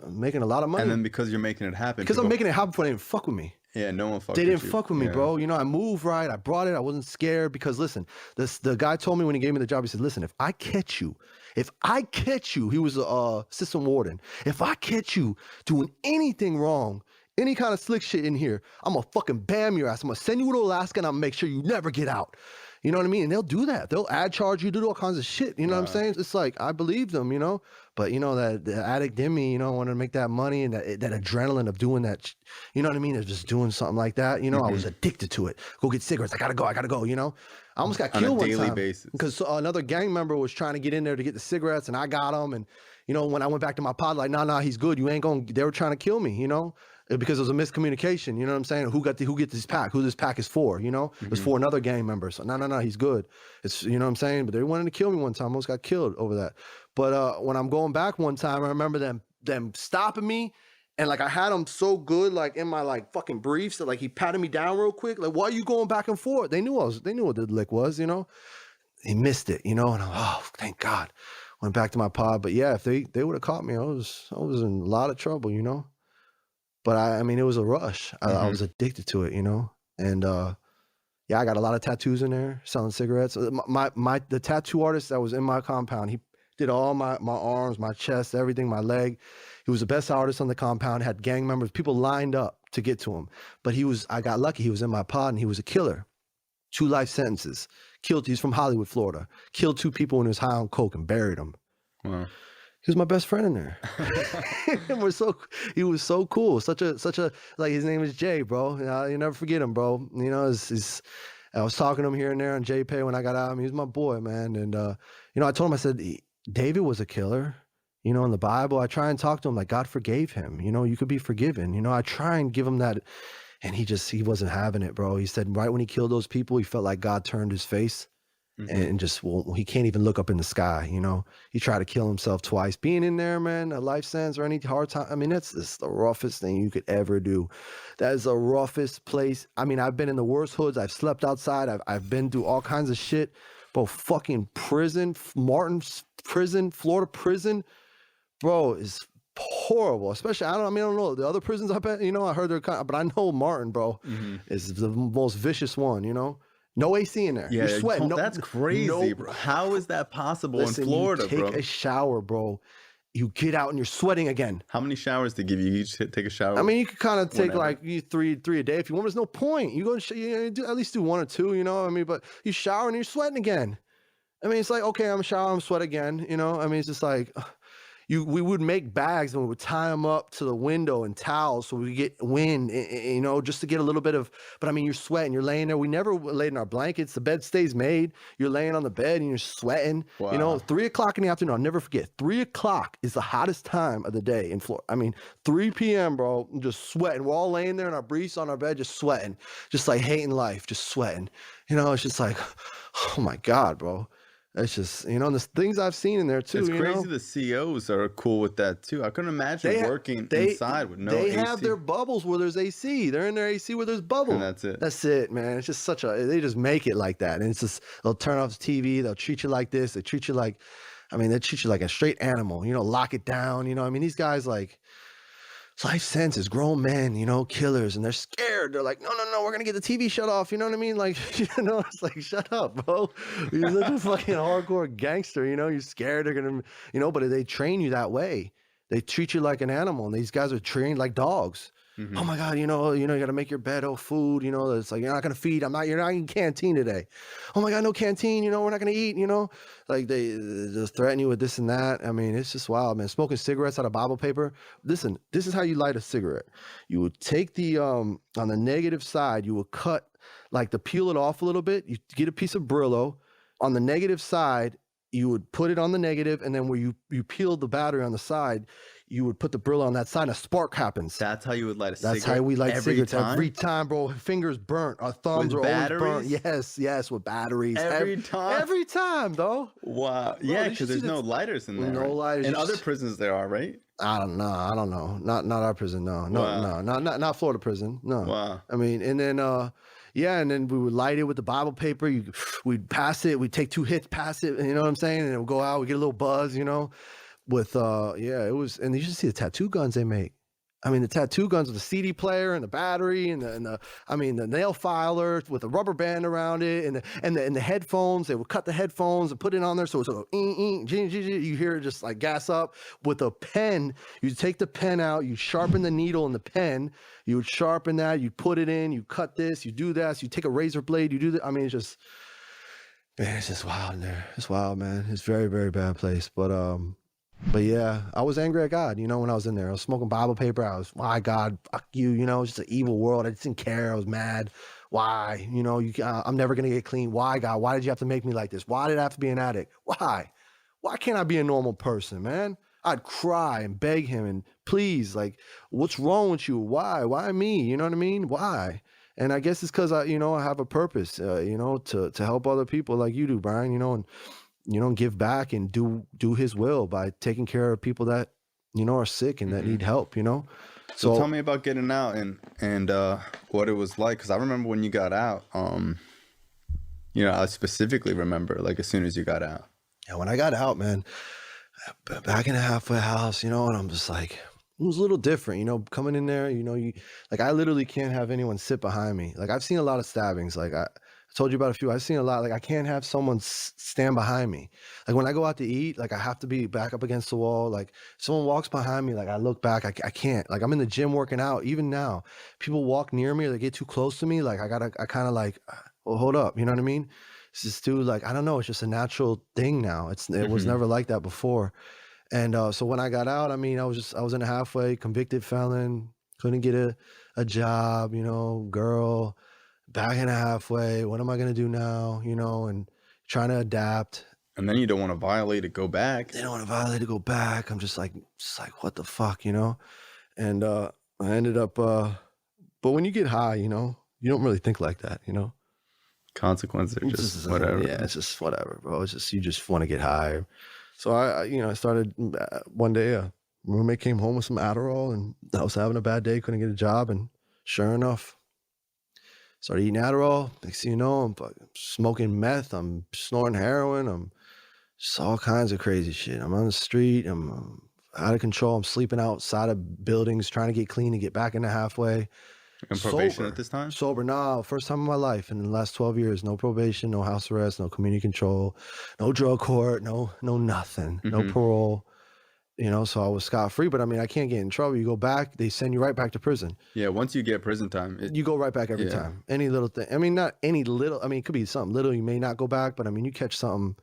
making a lot of money. And then because you're making it happen. Because I'm making it happen before they even fuck with me. Yeah, no one fucked They with didn't you. fuck with me, Yeah. bro. You know, I moved right. I brought it. I wasn't scared because listen, the guy told me when he gave me the job, he said, listen, if I catch you, he was a assistant warden. If I catch you doing anything wrong, any kind of slick shit in here, I'm gonna fucking bam your ass. I'm gonna send you to Alaska and I'm gonna make sure you never get out. You know what I mean? And they'll do that. They'll ad charge you, do all kinds of shit. You know what I'm saying? It's like, I believe them, you know? But, you know, that the addict in me, you know, wanted to make that money and that adrenaline of doing that, you know what I mean? Of just doing something like that. You know, I was addicted to it. Go get cigarettes. I gotta go, you know? I almost got On a killed one daily time basis. because another gang member was trying to get in there to get the cigarettes and I got them. And, you know, when I went back to my pod, like, nah, he's good. You ain't going, they were trying to kill me, you know? Because it was a miscommunication, you know what I'm saying? Who gets this pack? Who this pack is for, you know? It's for another gang member. So no, he's good. It's, you know what I'm saying? But they wanted to kill me one time. I almost got killed over that. But when I'm going back one time, I remember them stopping me. And like I had him so good, like in my like fucking briefs, that like he patted me down real quick. Like, why are you going back and forth? They knew what the lick was, you know? He missed it, you know? And I'm, oh, thank God. Went back to my pod. But yeah, if they would have caught me, I was in a lot of trouble, you know? But I mean, it was a rush. I was addicted to it, you know? And yeah, I got a lot of tattoos in there, selling cigarettes. The tattoo artist that was in my compound, he did all my arms, my chest, everything, my leg. He was the best artist on the compound, had gang members, people lined up to get to him. But I got lucky, he was in my pod and he was a killer. 2 life sentences. He's from Hollywood, Florida. Killed 2 people when he was high on coke and buried them. Wow. He was my best friend in there. He was so cool. Such a like, his name is Jay, bro. You never forget him, bro. You know, I was talking to him here and there on JPay when I got out. I mean, he's my boy, man. And you know, I told him, I said, David was a killer. You know, in the Bible, I try and talk to him like God forgave him. You know, you could be forgiven. You know, I try and give him that, and he wasn't having it, bro. He said right when he killed those people, he felt like God turned his face. And just, well, he can't even look up in the sky, you know? He tried to kill himself twice. Being in there, man, a life sentence or any hard time, I mean, that's the roughest thing you could ever do. That is the roughest place. I mean, I've been in the worst hoods. I've slept outside. I've been through all kinds of shit. Bro, fucking prison, Martin's prison, Florida prison, bro, is horrible. Especially, I don't know. The other prisons, I bet, you know, I heard they're kind of, but I know Martin, bro, is the most vicious one, you know? No AC in there. Yeah, you're sweating. that's crazy, bro. How is that possible in Florida, you bro? take a shower, bro. You get out and you're sweating again. How many showers to give you? You just take a shower? I mean, you could kind of take like three a day if you want. There's no point. You go at least do 1 or 2, you know? I mean, but you shower and you're sweating again. I mean, it's like, okay, I'm showering, I'm sweat again, you know? I mean, it's just like, we would make bags and we would tie them up to the window and towels so we could get wind, you know, just to get a little bit of, but I mean, you're sweating, you're laying there. We never laid in our blankets. The bed stays made. You're laying on the bed and you're sweating, you know, 3 o'clock in the afternoon. I'll never forget. 3 o'clock is the hottest time of the day in Florida. I mean, 3 p.m., bro, I'm just sweating. We're all laying there in our briefs on our bed, just sweating, just like hating life, just sweating. You know, it's just like, oh my God, bro. It's just, you know, the things I've seen in there too. It's crazy. You know? The COs are cool with that too. I couldn't imagine working inside with no AC. They have their bubbles where there's AC. They're in their AC where there's bubbles. And that's it. That's it, man. It's just they just make it like that. And it's just, they'll turn off the TV. They'll treat you like this. They treat you like, they treat you like a straight animal, you know, lock it down. You know, I mean, these guys like, life sentences, grown men, you know, killers, and they're scared. They're like, no, we're gonna get the TV shut off. You know what I mean? Like, you know, it's like, shut up, bro. You're such a fucking hardcore gangster. You know, you're scared. They're gonna, you know, but they train you that way. They treat you like an animal, and these guys are trained like dogs. Oh my God, you know, you got to make your bed, food, you know, it's like, you're not going to feed. You're not in canteen today. Oh my God, no canteen, you know, we're not going to eat, you know, like they just threaten you with this and that. I mean, it's just wild, man. Smoking cigarettes out of Bible paper. Listen, this is how you light a cigarette. You would take on the negative side, you would cut, like to peel it off a little bit. You get a piece of Brillo. On the negative side, you would put it on the negative, and then where you peel the battery on the side, you would put the Brillo on that side, and a spark happens. That's how you would light a cigarette? That's how we light cigarettes every time, bro. Fingers burnt. Our thumbs are always burnt. Yes, with batteries. Every time? Every time, though. Wow. Bro, yeah, because there's no lighters in there. No lighters. In other prisons there are, right? I don't know. Not our prison, no. Not Florida prison, no. Wow. I mean, and then, and then we would light it with the Bible paper. We'd pass it. We'd take 2 hits, pass it, you know what I'm saying? And it would go out. We get a little buzz, you know? With it was, and you should see the tattoo guns they make. I mean, the tattoo guns with the CD player and the battery and the nail filer with a rubber band around it and the headphones. They would cut the headphones and put it on there so it's a you hear it just like gas up with a pen. You take the pen out, you sharpen the needle in the pen, you would sharpen that, you put it in, you cut this, you do that, so you take a razor blade, you do that. I mean, it's just wild in there. It's wild, man. It's very, very bad place. But yeah, I was angry at God, when I was in there. I was smoking Bible paper. I was, why God, fuck you, it's just an evil world. I just didn't care. I was mad. Why? I'm never going to get clean. Why, God? Why did you have to make me like this? Why did I have to be an addict? Why? Why can't I be a normal person, man? I'd cry and beg him and please, like, what's wrong with you? Why? Why me? You know what I mean? Why? And I guess it's because I have a purpose, to help other people like you do, Bryan, and give back and do his will by taking care of people that, are sick and that need help, So tell me about getting out and what it was like. Cause I remember when you got out, I specifically remember like as soon as you got out. Yeah, when I got out, man, back in the halfway house, and I'm just like, it was a little different, coming in there, I literally can't have anyone sit behind me. Like I've seen a lot of stabbings. Like I told you about a few. I've seen a lot. Like I can't have someone stand behind me. Like when I go out to eat, like I have to be back up against the wall. Like someone walks behind me, like I look back, I can't. Like I'm in the gym working out. Even now, people walk near me or they get too close to me. Like I kind of like, well, hold up. You know what I mean? It's just like, I don't know. It's just a natural thing now. It was never like that before. And so when I got out, I mean, I was in a halfway convicted felon, couldn't get a job, girl, back in a halfway. What am I going to do now? And trying to adapt. And then you don't want to violate it, go back. They don't want to violate it, go back. I'm just like, what the fuck, And I ended up, but when you get high, you don't really think like that, Consequences are just whatever. Yeah, it's just whatever, bro. It's just, you just want to get high. So I started one day, a roommate came home with some Adderall and I was having a bad day, couldn't get a job. And sure enough, started eating Adderall. Next thing you know, I'm smoking meth. I'm snorting heroin. I'm just all kinds of crazy shit. I'm on the street. I'm out of control. I'm sleeping outside of buildings, trying to get clean and get back into halfway. And probation at this time? Sober, no. First time in my life. In the last 12 years, no probation, no house arrest, no community control, no drug court, no nothing, no parole. So I was scot-free, but I mean, I can't get in trouble. You go back, they send you right back to prison. Yeah, once you get prison time. You go right back every time. Any little thing. I mean, not any little, I mean, it could be something little, you may not go back, but I mean, you catch something,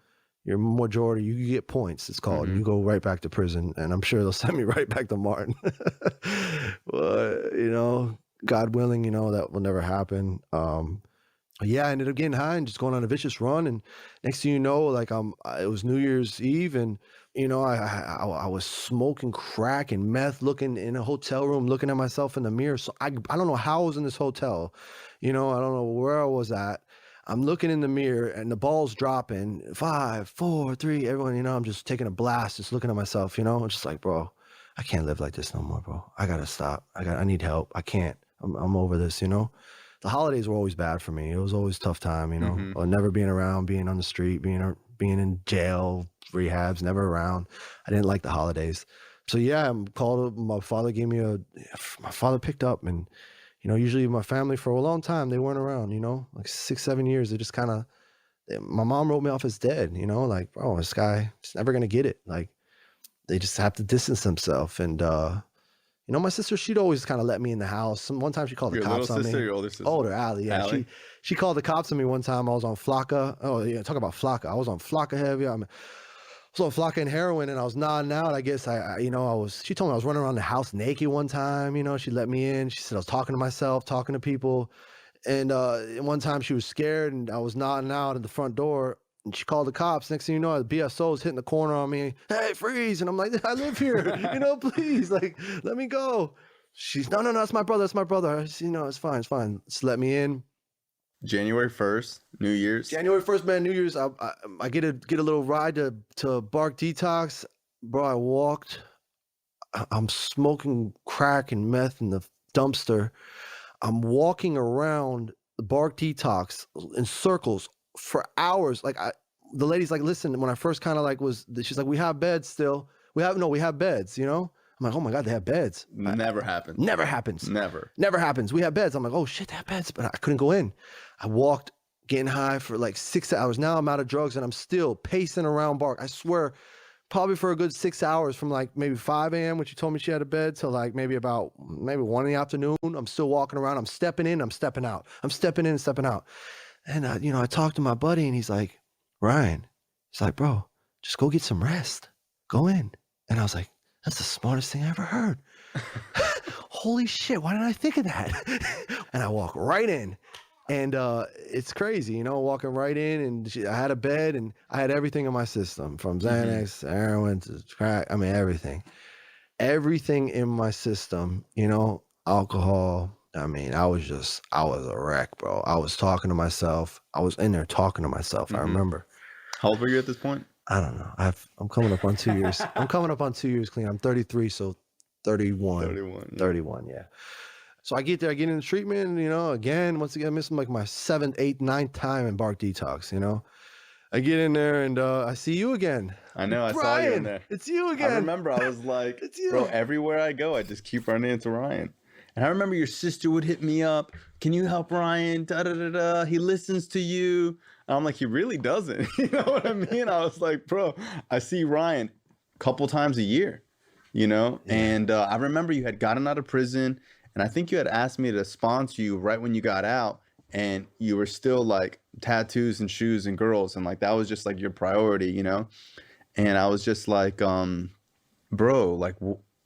your majority, you get points, it's called. You go right back to prison, and I'm sure they'll send me right back to Martin. But, God willing, that will never happen. Yeah, I ended up getting high and just going on a vicious run. And next thing you know, like it was New Year's Eve, and I was smoking crack and meth, looking in a hotel room, looking at myself in the mirror. So I don't know how I was in this hotel, I don't know where I was at. I'm looking in the mirror and the ball's dropping. 5, 4, 3. Everyone, I'm just taking a blast, just looking at myself. I'm just like, bro, I can't live like this no more, bro. I gotta stop. I need help. I can't. I'm over this, The holidays were always bad for me. It was always a tough time, Or never being around, being on the street, being in jail, rehabs, never around. I didn't like the holidays. So yeah, I'm called. My father my father picked up, and usually my family for a long time they weren't around. Like 6, 7 years. They just kind of. My mom wrote me off as dead. Like, bro, this guy is never gonna get it. Like, they just have to distance themselves. And my sister, she'd always kind of let me in the house. One time she called the cops on me. Your older sister? Older, Allie, yeah. Allie? She called the cops on me one time. I was on Flakka. Oh, yeah, talk about Flakka. I was on Flakka heavy. I was on Flakka and heroin, and I was nodding out. I guess she told me I was running around the house naked one time. She let me in. She said I was talking to myself, talking to people. And one time she was scared, and I was nodding out at the front door. And she called the cops. Next thing you know, the BSO is hitting the corner on me. Hey, freeze. And I'm like, I live here. Please, like, let me go. She's, no, that's my brother. That's my brother. It's fine. Just let me in. January 1st, New Year's. January 1st, man, New Year's. I get a little ride to Bark Detox. Bro, I walked. I'm smoking crack and meth in the dumpster. I'm walking around the Bark Detox in circles for hours. Like the lady's like, listen, when I first kind of like she's like, we have beds still. We have beds, I'm like, oh my God, they have beds. Never happens. Never happens. Never. Never happens. We have beds. I'm like, oh shit, they have beds, but I couldn't go in. I walked getting high for like 6 hours. Now I'm out of drugs and I'm still pacing around Bark. I swear, probably for a good 6 hours from like maybe 5 a.m. when she told me she had a bed to like maybe 1 in the afternoon. I'm still walking around. I'm stepping in. I'm stepping out. I'm stepping in and stepping out. And, I talked to my buddy and he's like, Ryan, he's like, bro, just go get some rest. Go in. And I was like, that's the smartest thing I ever heard. Holy shit, why didn't I think of that? And I walk right in. And it's crazy, walking right in. And I had a bed and I had everything in my system, from Xanax to heroin to crack. I mean, everything. Everything in my system, alcohol. I mean, I was a wreck, bro. I was talking to myself. I was in there talking to myself. I remember. How old were you at this point? I don't know. I'm coming up on 2 years. I'm coming up on 2 years clean. I'm 33, so 31. 31. Yeah. 31, yeah. So I get there, I get into treatment, once again, missing like my 7th, 8th, 9th time in Bark Detox, I get in there and I see you again. I know, I saw you in there. It's you again. I remember, I was like, it's you. Bro, everywhere I go, I just keep running into Ryan. And I remember your sister would hit me up. Can you help Ryan? Da da da da. He listens to you. And I'm like, he really doesn't. You know what I mean? I was like, bro, I see Ryan a couple times a year, Yeah. And I remember you had gotten out of prison. And I think you had asked me to sponsor you right when you got out. And you were still like tattoos and shoes and girls. And like, that was just like your priority, And I was just like, bro, like,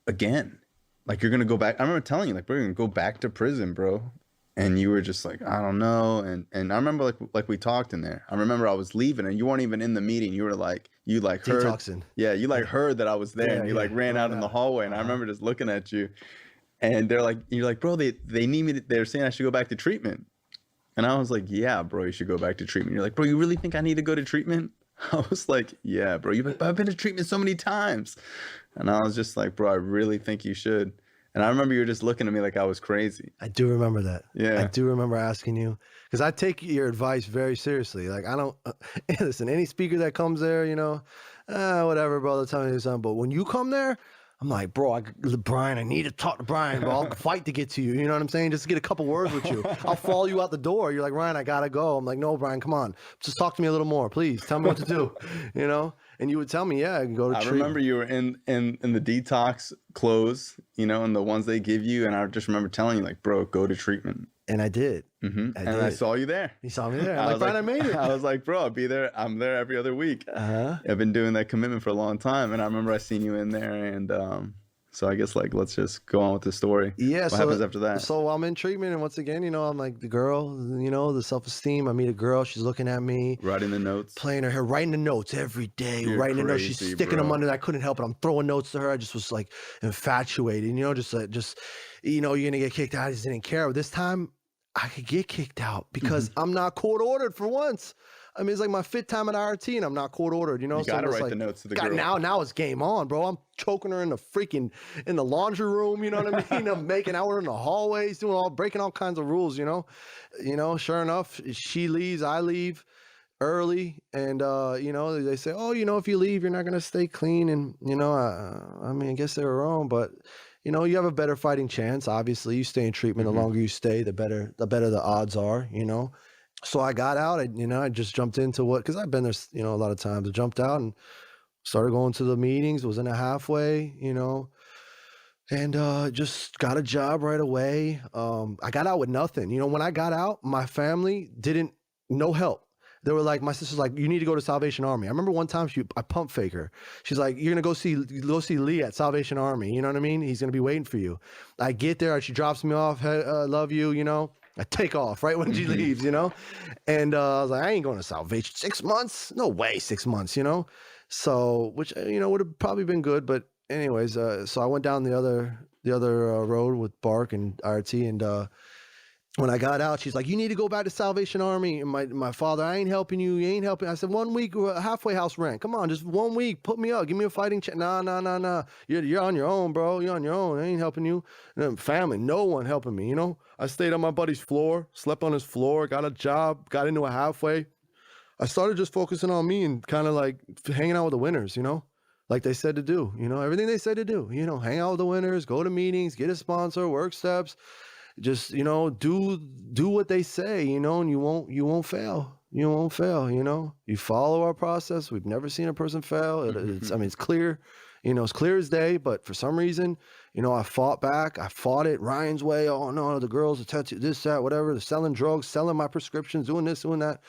again. Like, you're going to go back. I remember telling you, like, bro, you're going to go back to prison, bro. And you were just like, I don't know. And I remember, like we talked in there. I remember I was leaving and you weren't even in the meeting. You were like, you like heard. Detoxing. Yeah, you like heard that I was there and you like ran out in the hallway. And I remember just looking at you. And they're like, you're like, bro, they need me. They're saying I should go back to treatment. And I was like, yeah, bro, you should go back to treatment. You're like, bro, you really think I need to go to treatment? I was like, yeah, bro, I've been to treatment so many times. And I was just like, bro, I really think you should. And I remember you were just looking at me like I was crazy. I do remember that. Yeah. I do remember asking you, because I take your advice very seriously. Like, I don't, listen, any speaker that comes there, whatever, bro, they'll tell me something. But when you come there, I'm like, bro, Bryan, I need to talk to Bryan, bro. I'll fight to get to you. You know what I'm saying? Just to get a couple words with you. I'll follow you out the door. You're like, Ryan, I gotta go. I'm like, no, Bryan, come on. Just talk to me a little more, please. Tell me what to do. And you would tell me, yeah, I can go to treatment. I remember you were in the detox clothes, and the ones they give you. And I just remember telling you, like, bro, go to treatment. And I did. I saw you there. You saw me there. I'm like, Bryan, I made it. I was like, bro, I'll be there. I'm there every other week. I've been doing that commitment for a long time. And I remember I seen you in there. And so I guess, like, let's just go on with the story. Yeah. What happens after that? So I'm in treatment. And once again, I'm like the girl, the self-esteem. I meet a girl. She's looking at me. Writing the notes. Playing her hair. Writing the notes every day. You're writing the notes. crazy, She's sticking bro. them under. I couldn't help it. I'm throwing notes to her. I just was like infatuated. You're going to get kicked out. I just didn't care. But this time, I could get kicked out because I'm not court-ordered for once. I mean, it's like my 5th time at IRT and I'm not court-ordered, You gotta write the notes to the girl. Now it's game on, bro. I'm choking her in the laundry room, you know what I mean? I'm making out with her in the hallways, breaking all kinds of rules, Sure enough, she leaves, I leave early. And, they say, oh, if you leave, you're not going to stay clean. And, I mean, I guess they were wrong, but... you have a better fighting chance. Obviously, you stay in treatment. The longer you stay, the better the odds are, So I got out. I just jumped into because I've been there, a lot of times. I jumped out and started going to the meetings, was in a halfway, and just got a job right away. I got out with nothing. When I got out, my family didn't, no help. They were like, my sister's like, you need to go to Salvation Army. I remember one time I pump fake her. She's like, you're gonna go see Lee at Salvation Army. You know what I mean? He's gonna be waiting for you. I get there, she drops me off. Hey, love you. I take off right when she leaves. And I was like, I ain't going to Salvation. 6 months? No way, 6 months. So which would have probably been good, but anyways, so I went down the other road with Bark and RT and. When I got out, she's like, you need to go back to Salvation Army. And my father, I ain't helping you. You ain't helping. I said, 1 week, halfway house rent. Come on, just 1 week. Put me up. Give me a fighting chance. Nah. You're on your own, bro. You're on your own. I ain't helping you. And then family, no one helping me, I stayed on my buddy's floor, slept on his floor, got a job, got into a halfway. I started just focusing on me and kind of like hanging out with the winners, like they said to do, everything they said to do, hang out with the winners, go to meetings, get a sponsor, work steps, just, do what they say, and you won't fail. You won't fail, you follow our process. We've never seen a person fail. It's clear, it's clear as day, but for some reason, I fought back. I fought it Ryan's way. Oh no, the girls, the tattoo, this, that, whatever. They're selling drugs, selling my prescriptions, doing this, doing that.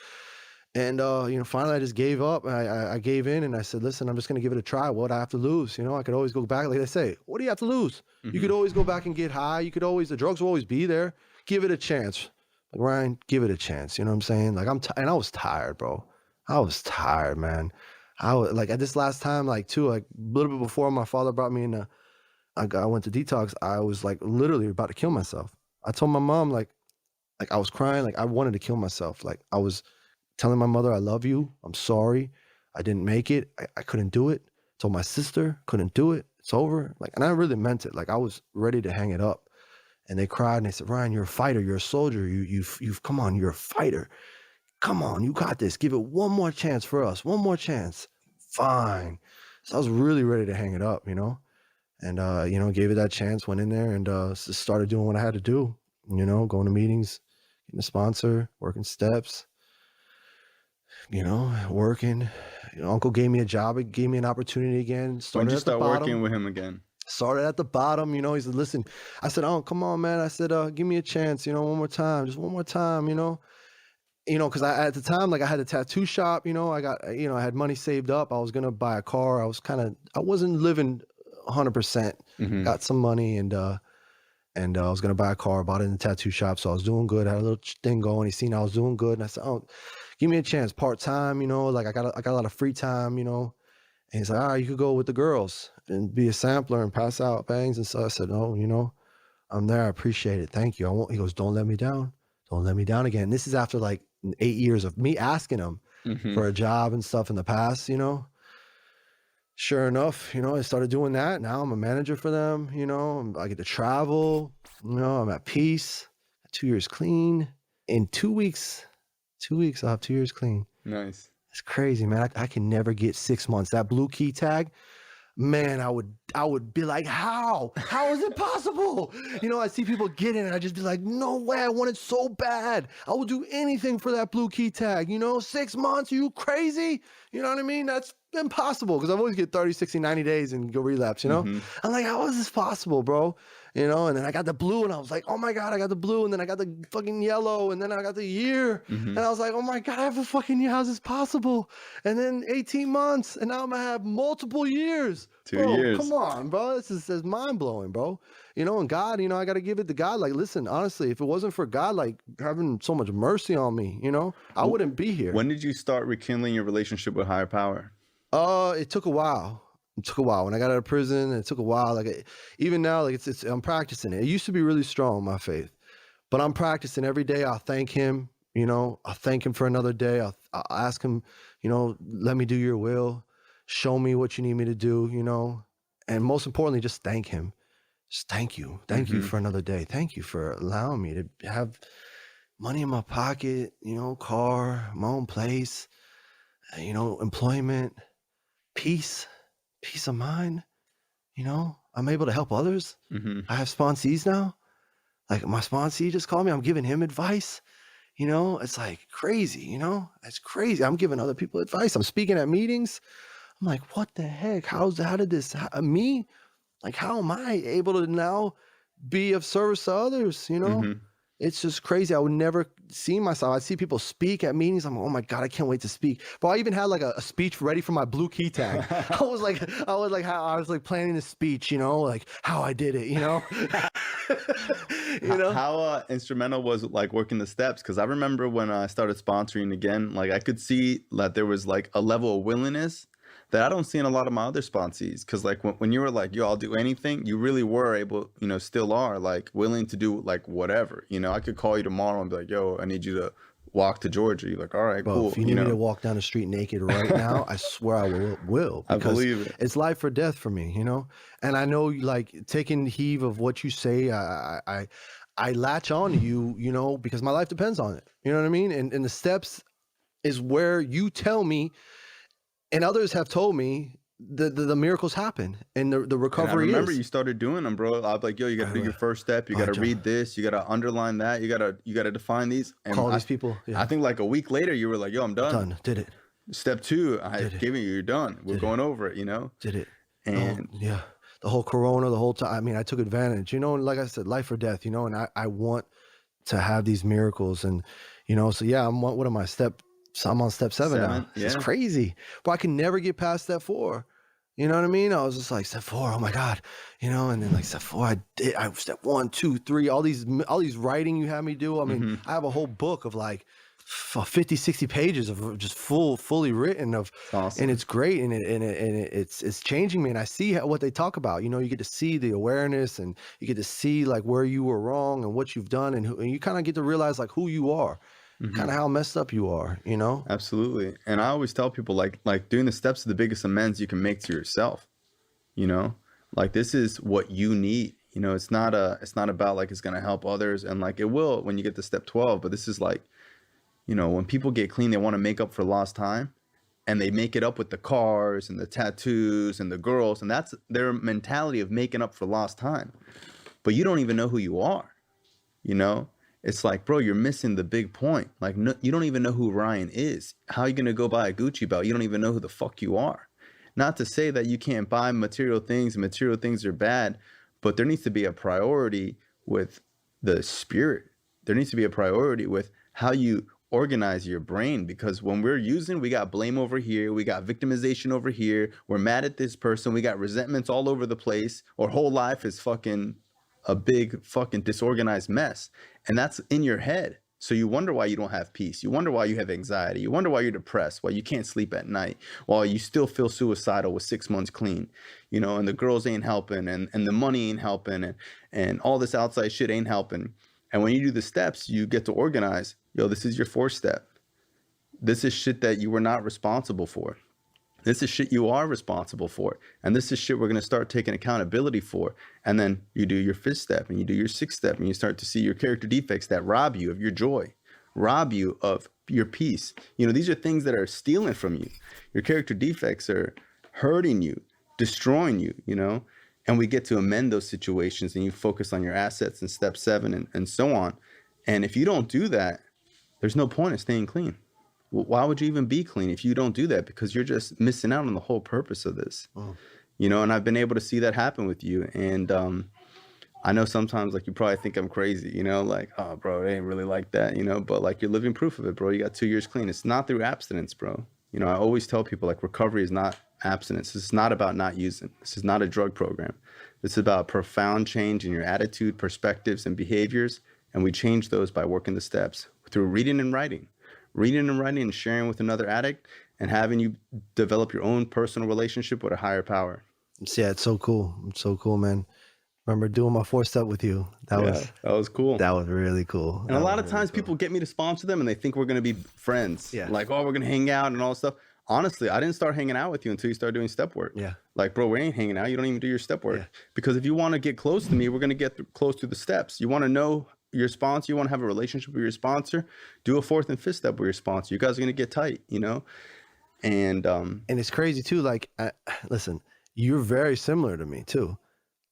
And, finally I just gave up. I gave in and I said, listen, I'm just going to give it a try. What I have to lose? I could always go back. Like they say, what do you have to lose? You could always go back and get high. The drugs will always be there. Give it a chance. Like, Ryan, give it a chance. You know what I'm saying? Like, and I was tired, bro. I was tired, man. I was like, at this last time, like a little bit before my father brought me in, I went to detox. I was like literally about to kill myself. I told my mom, like I was crying. Like I wanted to kill myself. Like I was telling my mother, I love you. I'm sorry. I didn't make it. I couldn't do it. Told my sister, couldn't do it. It's over. Like, and I really meant it. Like I was ready to hang it up. And they cried and they said, Ryan, you're a fighter. You're a soldier. You've come on. You're a fighter. Come on. You got this. Give it one more chance for us. One more chance. Fine. So I was really ready to hang it up, and, gave it that chance, went in there and just started doing what I had to do, going to meetings, getting a sponsor, working steps, working. Uncle gave me a job. It gave me an opportunity again. When did you start working with him again? Started at the bottom, he said, listen, I said, oh, come on, man. I said, give me a chance, one more time, just one more time, because at the time, like I had a tattoo shop, I got, I had money saved up. I was going to buy a car. I wasn't living 100%, got some money and I was going to buy a car, bought it in the tattoo shop. So I was doing good. I had a little thing going. He seen I was doing good. And I said, oh, give me a chance, part-time, like I got a lot of free time, And he's like, all right, you could go with the girls and be a sampler and pass out bangs. And so I said, no, I'm there. I appreciate it. Thank you. I won't. He goes, don't let me down. Don't let me down again. This is after like 8 years of me asking him for a job and stuff in the past, Sure enough, I started doing that. Now I'm a manager for them, I get to travel, I'm at peace. 2 years clean. In 2 weeks, I'll have 2 years clean. Nice. It's crazy, man. I can never get 6 months. That blue key tag, man, I would be like, how is it possible? I see people get it and I just be like, no way, I want it so bad. I would do anything for that blue key tag, 6 months, are you crazy? You know what I mean? That's impossible because I've always get 30, 60, 90 days and go relapse, I'm like, how is this possible, bro? And then I got the blue and I was like, oh my God, I got the blue. And then I got the fucking yellow and then I got the year. And I was like, oh my God, I have a fucking year. How's this possible? And then 18 months and now I'm gonna have multiple years. 2 years. Come on, bro. This is mind blowing, bro. And God, I got to give it to God. Like, listen, honestly, if it wasn't for God, like having so much mercy on me, I wouldn't be here. When did you start rekindling your relationship with higher power? It took a while. When I got out of prison, it took a while. Like even now, like I'm practicing it. It used to be really strong, my faith, but I'm practicing every day. I'll thank him, I'll thank him for another day. I'll ask him, let me do your will. Show me what you need me to do, and most importantly, just thank him. Just thank you. Thank you for another day. Thank you for allowing me to have money in my pocket, car, my own place, employment, peace of mind, I'm able to help others. I have sponsees now. Like my sponsee just called me. I'm giving him advice. It's like crazy, it's crazy. I'm giving other people advice. I'm speaking at meetings. I'm like, what the heck? How did this, me? Like, how am I able to now be of service to others? It's just crazy. I would never see myself. I'd see people speak at meetings. I'm like, oh my God, I can't wait to speak. But I even had like a speech ready for my blue key tag. I was like planning the speech, like how I did it, How instrumental was it like working the steps? Because I remember when I started sponsoring again, like I could see that there was like a level of willingness that I don't see in a lot of my other sponsees. Because like when you were like, yo, I'll do anything, you really were able, still are like willing to do like whatever. I could call you tomorrow and be like, yo, I need you to walk to Georgia. You're like, all right, bro, cool. If you need me to walk down the street naked right now, I swear I will. I believe it. It's life or death for me, And I know, like, taking heed of what you say, I latch on to you, because my life depends on it. You know what I mean? And the steps is where you tell me, and others have told me, the miracles happen and the And I recovery remember is. you started doing them, bro. I was like, yo, you got to do your first step. You All got right, to Joe. read this. You got to underline that. You got to define these. And Call these people. I Yeah. think like a week later, you were like, yo, I'm done. Done. Did it. Step 2, I Did it. gave you, you're done. We're Did going over it, you know? Did it. And Yeah. The whole Corona, the whole time. I mean, I took advantage, you know, and like I said, life or death, you know, and I want to have these miracles. And, you know, so yeah, what am I? I'm on step 7 now. Yeah. It's crazy. But I can never get past step 4. You know what I mean? I was just like, step 4, oh my God. You know, and then like step 4, I step 1, 2, 3, all these writing you have me do. I mean, I have a whole book of like 50, 60 pages of just fully written of, awesome. and it's great. And it's changing me. And I see what they talk about, you know, you get to see the awareness and you get to see like where you were wrong and what you've done. And you kind of get to realize like who you are, kind of how messed up you are, you know? Absolutely. And I always tell people like doing the steps is the biggest amends you can make to yourself, you know, like this is what you need. You know, it's not about like it's going to help others. And like it will when you get to step 12, but this is like, you know, when people get clean, they want to make up for lost time, and they make it up with the cars and the tattoos and the girls. And that's their mentality of making up for lost time. But you don't even know who you are, you know? It's like, bro, you're missing the big point. Like, no, you don't even know who Ryan is. How are you going to go buy a Gucci belt? You don't even know who the fuck you are. Not to say that you can't buy material things and material things are bad, but there needs to be a priority with the spirit. There needs to be a priority with how you organize your brain, because when we're using, we got blame over here, we got victimization over here, we're mad at this person, we got resentments all over the place. Our whole life is fucking a big fucking disorganized mess, and that's in your head. So you wonder why you don't have peace. You wonder why you have anxiety. You wonder why you're depressed, why you can't sleep at night, while you still feel suicidal with 6 months clean, you know, and the girls ain't helping, and the money ain't helping, and all this outside shit ain't helping. And when you do the steps, you get to organize. Yo, this is your 4th step. This is shit that you were not responsible for. This is shit you are responsible for. And this is shit we're going to start taking accountability for. And then you do your 5th step, and you do your 6th step, and you start to see your character defects that rob you of your joy, rob you of your peace. You know, these are things that are stealing from you. Your character defects are hurting you, destroying you, you know? And we get to amend those situations, and you focus on your assets in step 7 and so on. And if you don't do that, there's no point in staying clean. Why would you even be clean if you don't do that? Because you're just missing out on the whole purpose of this, you know? And I've been able to see that happen with you. And I know sometimes like you probably think I'm crazy, you know, like, oh, bro, it ain't really like that, you know, but like you're living proof of it, bro. You got 2 years clean. It's not through abstinence, bro. You know, I always tell people like recovery is not abstinence. This is not about not using. This is not a drug program. This is about profound change in your attitude, perspectives, and behaviors. And we change those by working the steps through reading and writing and sharing with another addict, and having you develop your own personal relationship with a higher power. Yeah, it's so cool. It's so cool, man. Remember doing my 4th step with you. That was cool. That was really cool. And a lot of times people get me to sponsor them and they think we're going to be friends. Yeah. Like, oh, we're going to hang out and all this stuff. Honestly, I didn't start hanging out with you until you started doing step work. Yeah. Like, bro, we ain't hanging out. You don't even do your step work. Yeah. Because if you want to get close to me, we're going to get close to the steps. You want to know your sponsor, you want to have a relationship with your sponsor, do a 4th and 5th step with your sponsor. You guys are going to get tight, you know? And it's crazy too. Like, listen, you're very similar to me too.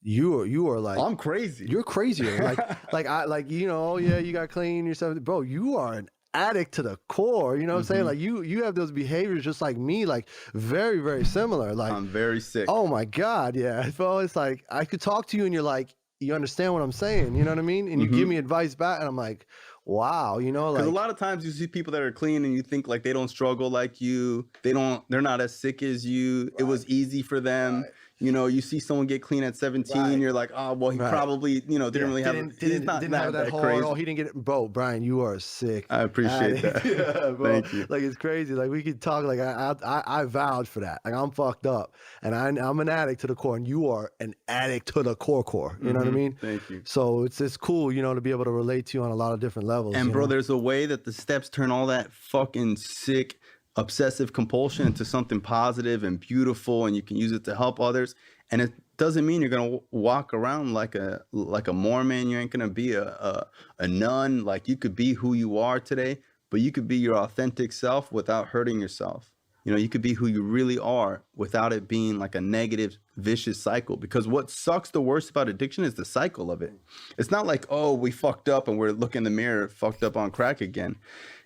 You are like, I'm crazy. You're crazier. like, you know, oh yeah, you got clean yourself, bro. You are an addict to the core. You know what I'm saying? Like you have those behaviors just like me, like very, very similar. Like I'm very sick. Oh my God. Yeah. Bro, it's like, I could talk to you and you're like, you understand what I'm saying. You know what I mean? And you give me advice back and I'm like, wow, you know, like. Because a lot of times you see people that are clean and you think like they don't struggle like you. They're not as sick as you. Right. It was easy for them. Right. You know, you see someone get clean at 17, right. You're like, oh, well, he probably, you know, didn't really have that hard. crazy. Oh, he didn't get it. Bro, Bryan, you are sick. I appreciate that. Yeah, bro. Thank you. Like, it's crazy. Like, we could talk, like, I vouch for that. Like, I'm fucked up. And I'm an addict to the core, and you are an addict to the core. You know what I mean? Thank you. So it's cool, you know, to be able to relate to you on a lot of different levels. And, bro, there's a way that the steps turn all that fucking sick obsessive compulsion into something positive and beautiful, and you can use it to help others. And it doesn't mean you're gonna walk around like a Mormon. You ain't gonna be a nun. Like, you could be who you are today, but you could be your authentic self without hurting yourself. You know, you could be who you really are without it being like a negative, vicious cycle. Because what sucks the worst about addiction is the cycle of it. It's not like, oh, we fucked up and we're looking in the mirror, fucked up on crack again.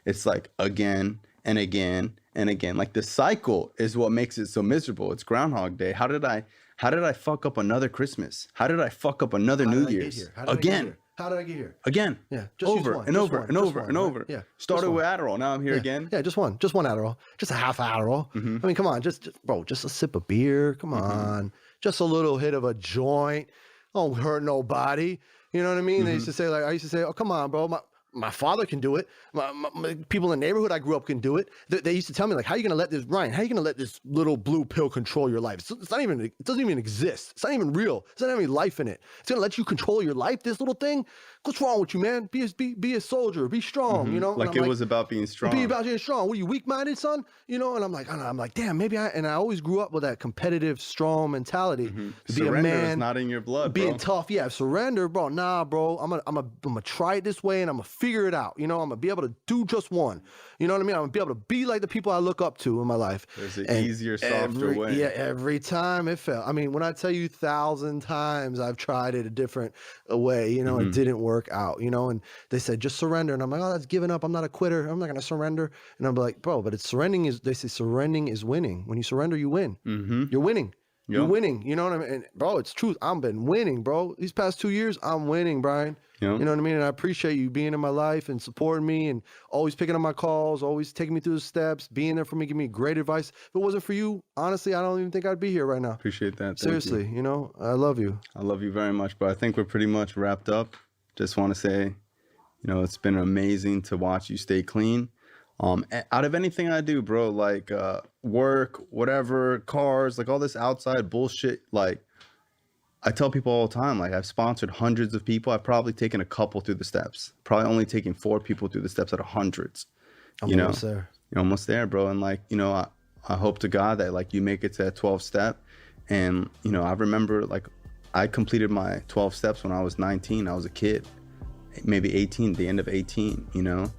It's like again and again and again. Like the cycle is what makes it so miserable. It's Groundhog Day. How did I fuck up another Christmas? How did I fuck up another New Year's? Again. How did I get here? Again. Yeah, just use over one, and just over one, and just over one, and right? over. Yeah, Started just with one. Adderall. Now I'm here again. Yeah, just one Adderall, just a half Adderall. I mean, come on, just bro, just a sip of beer. Come on, just a little hit of a joint. Don't hurt nobody. You know what I mean? They used to say, like, I used to say, oh, come on, bro, my father can do it. My people in the neighborhood I grew up can do it. They used to tell me, like, how are you gonna let this, Ryan? How are you gonna let this little blue pill control your life? It's not even. It doesn't even exist. It's not even real. It's not have any life in it. It's gonna let you control your life. This little thing. What's wrong with you, man? Be a soldier. Be strong. You know. Like it was about being strong. Be about being strong. What are you, weak-minded, son? You know. And I'm like, damn. Maybe I. And I always grew up with that competitive, strong mentality. To be Surrender a man. is not in your blood, Being bro. tough. Yeah. Surrender, bro. Nah, bro. I'm gonna try it this way, and I'm gonna figure it out. You know. I'm gonna be able to do just one. You know what I mean? I'm gonna be able to be like the people I look up to in my life. There's an easier, softer way. Yeah, every time it felt. I mean, when I tell you 1,000 times I've tried it a different way, you know, it didn't work out, you know, and they said, just surrender. And I'm like, oh, that's giving up. I'm not a quitter. I'm not going to surrender. And I'm like, bro, but they say surrendering is winning. When you surrender, you win. You're winning. You're winning. You know what I mean? And bro, it's truth. I've been winning, bro. These past 2 years, I'm winning, Brian. You know what I mean? And I appreciate you being in my life and supporting me and always picking up my calls, always taking me through the steps, being there for me, giving me great advice. If it wasn't for you, honestly, I don't even think I'd be here right now. Appreciate that. Thank Seriously, you know, I love you. I love you very much, but I think we're pretty much wrapped up. Just want to say, you know, it's been amazing to watch you stay clean. Out of anything I do, bro, like work, whatever, cars, like all this outside bullshit, like I tell people all the time, like I've sponsored hundreds of people. I've probably taken a couple through the steps, probably only taking 4 people through the steps out of hundreds. I'm almost there. You're almost there, bro. And like, you know, I hope to God that like you make it to that 12 step. And, you know, I remember like I completed my 12 steps when I was 19. I was a kid, maybe 18, the end of 18, you know,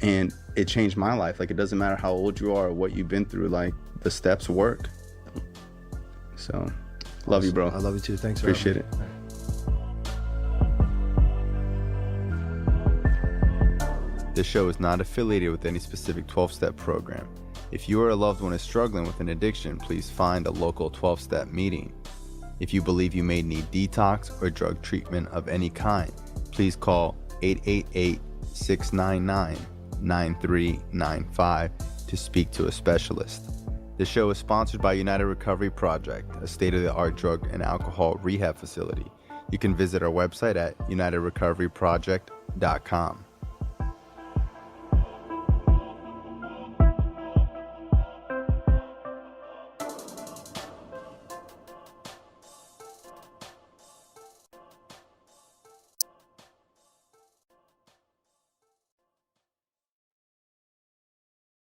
and it changed my life. Like, it doesn't matter how old you are or what you've been through, like the steps work. So love you, bro. I love you too. Thanks for Appreciate it. This show is not affiliated with any specific 12-step program. If you or a loved one is struggling with an addiction, please find a local 12-step meeting. If you believe you may need detox or drug treatment of any kind, please call 888-699-9395 to speak to a specialist. This show is sponsored by United Recovery Project, a state-of-the-art drug and alcohol rehab facility. You can visit our website at unitedrecoveryproject.com.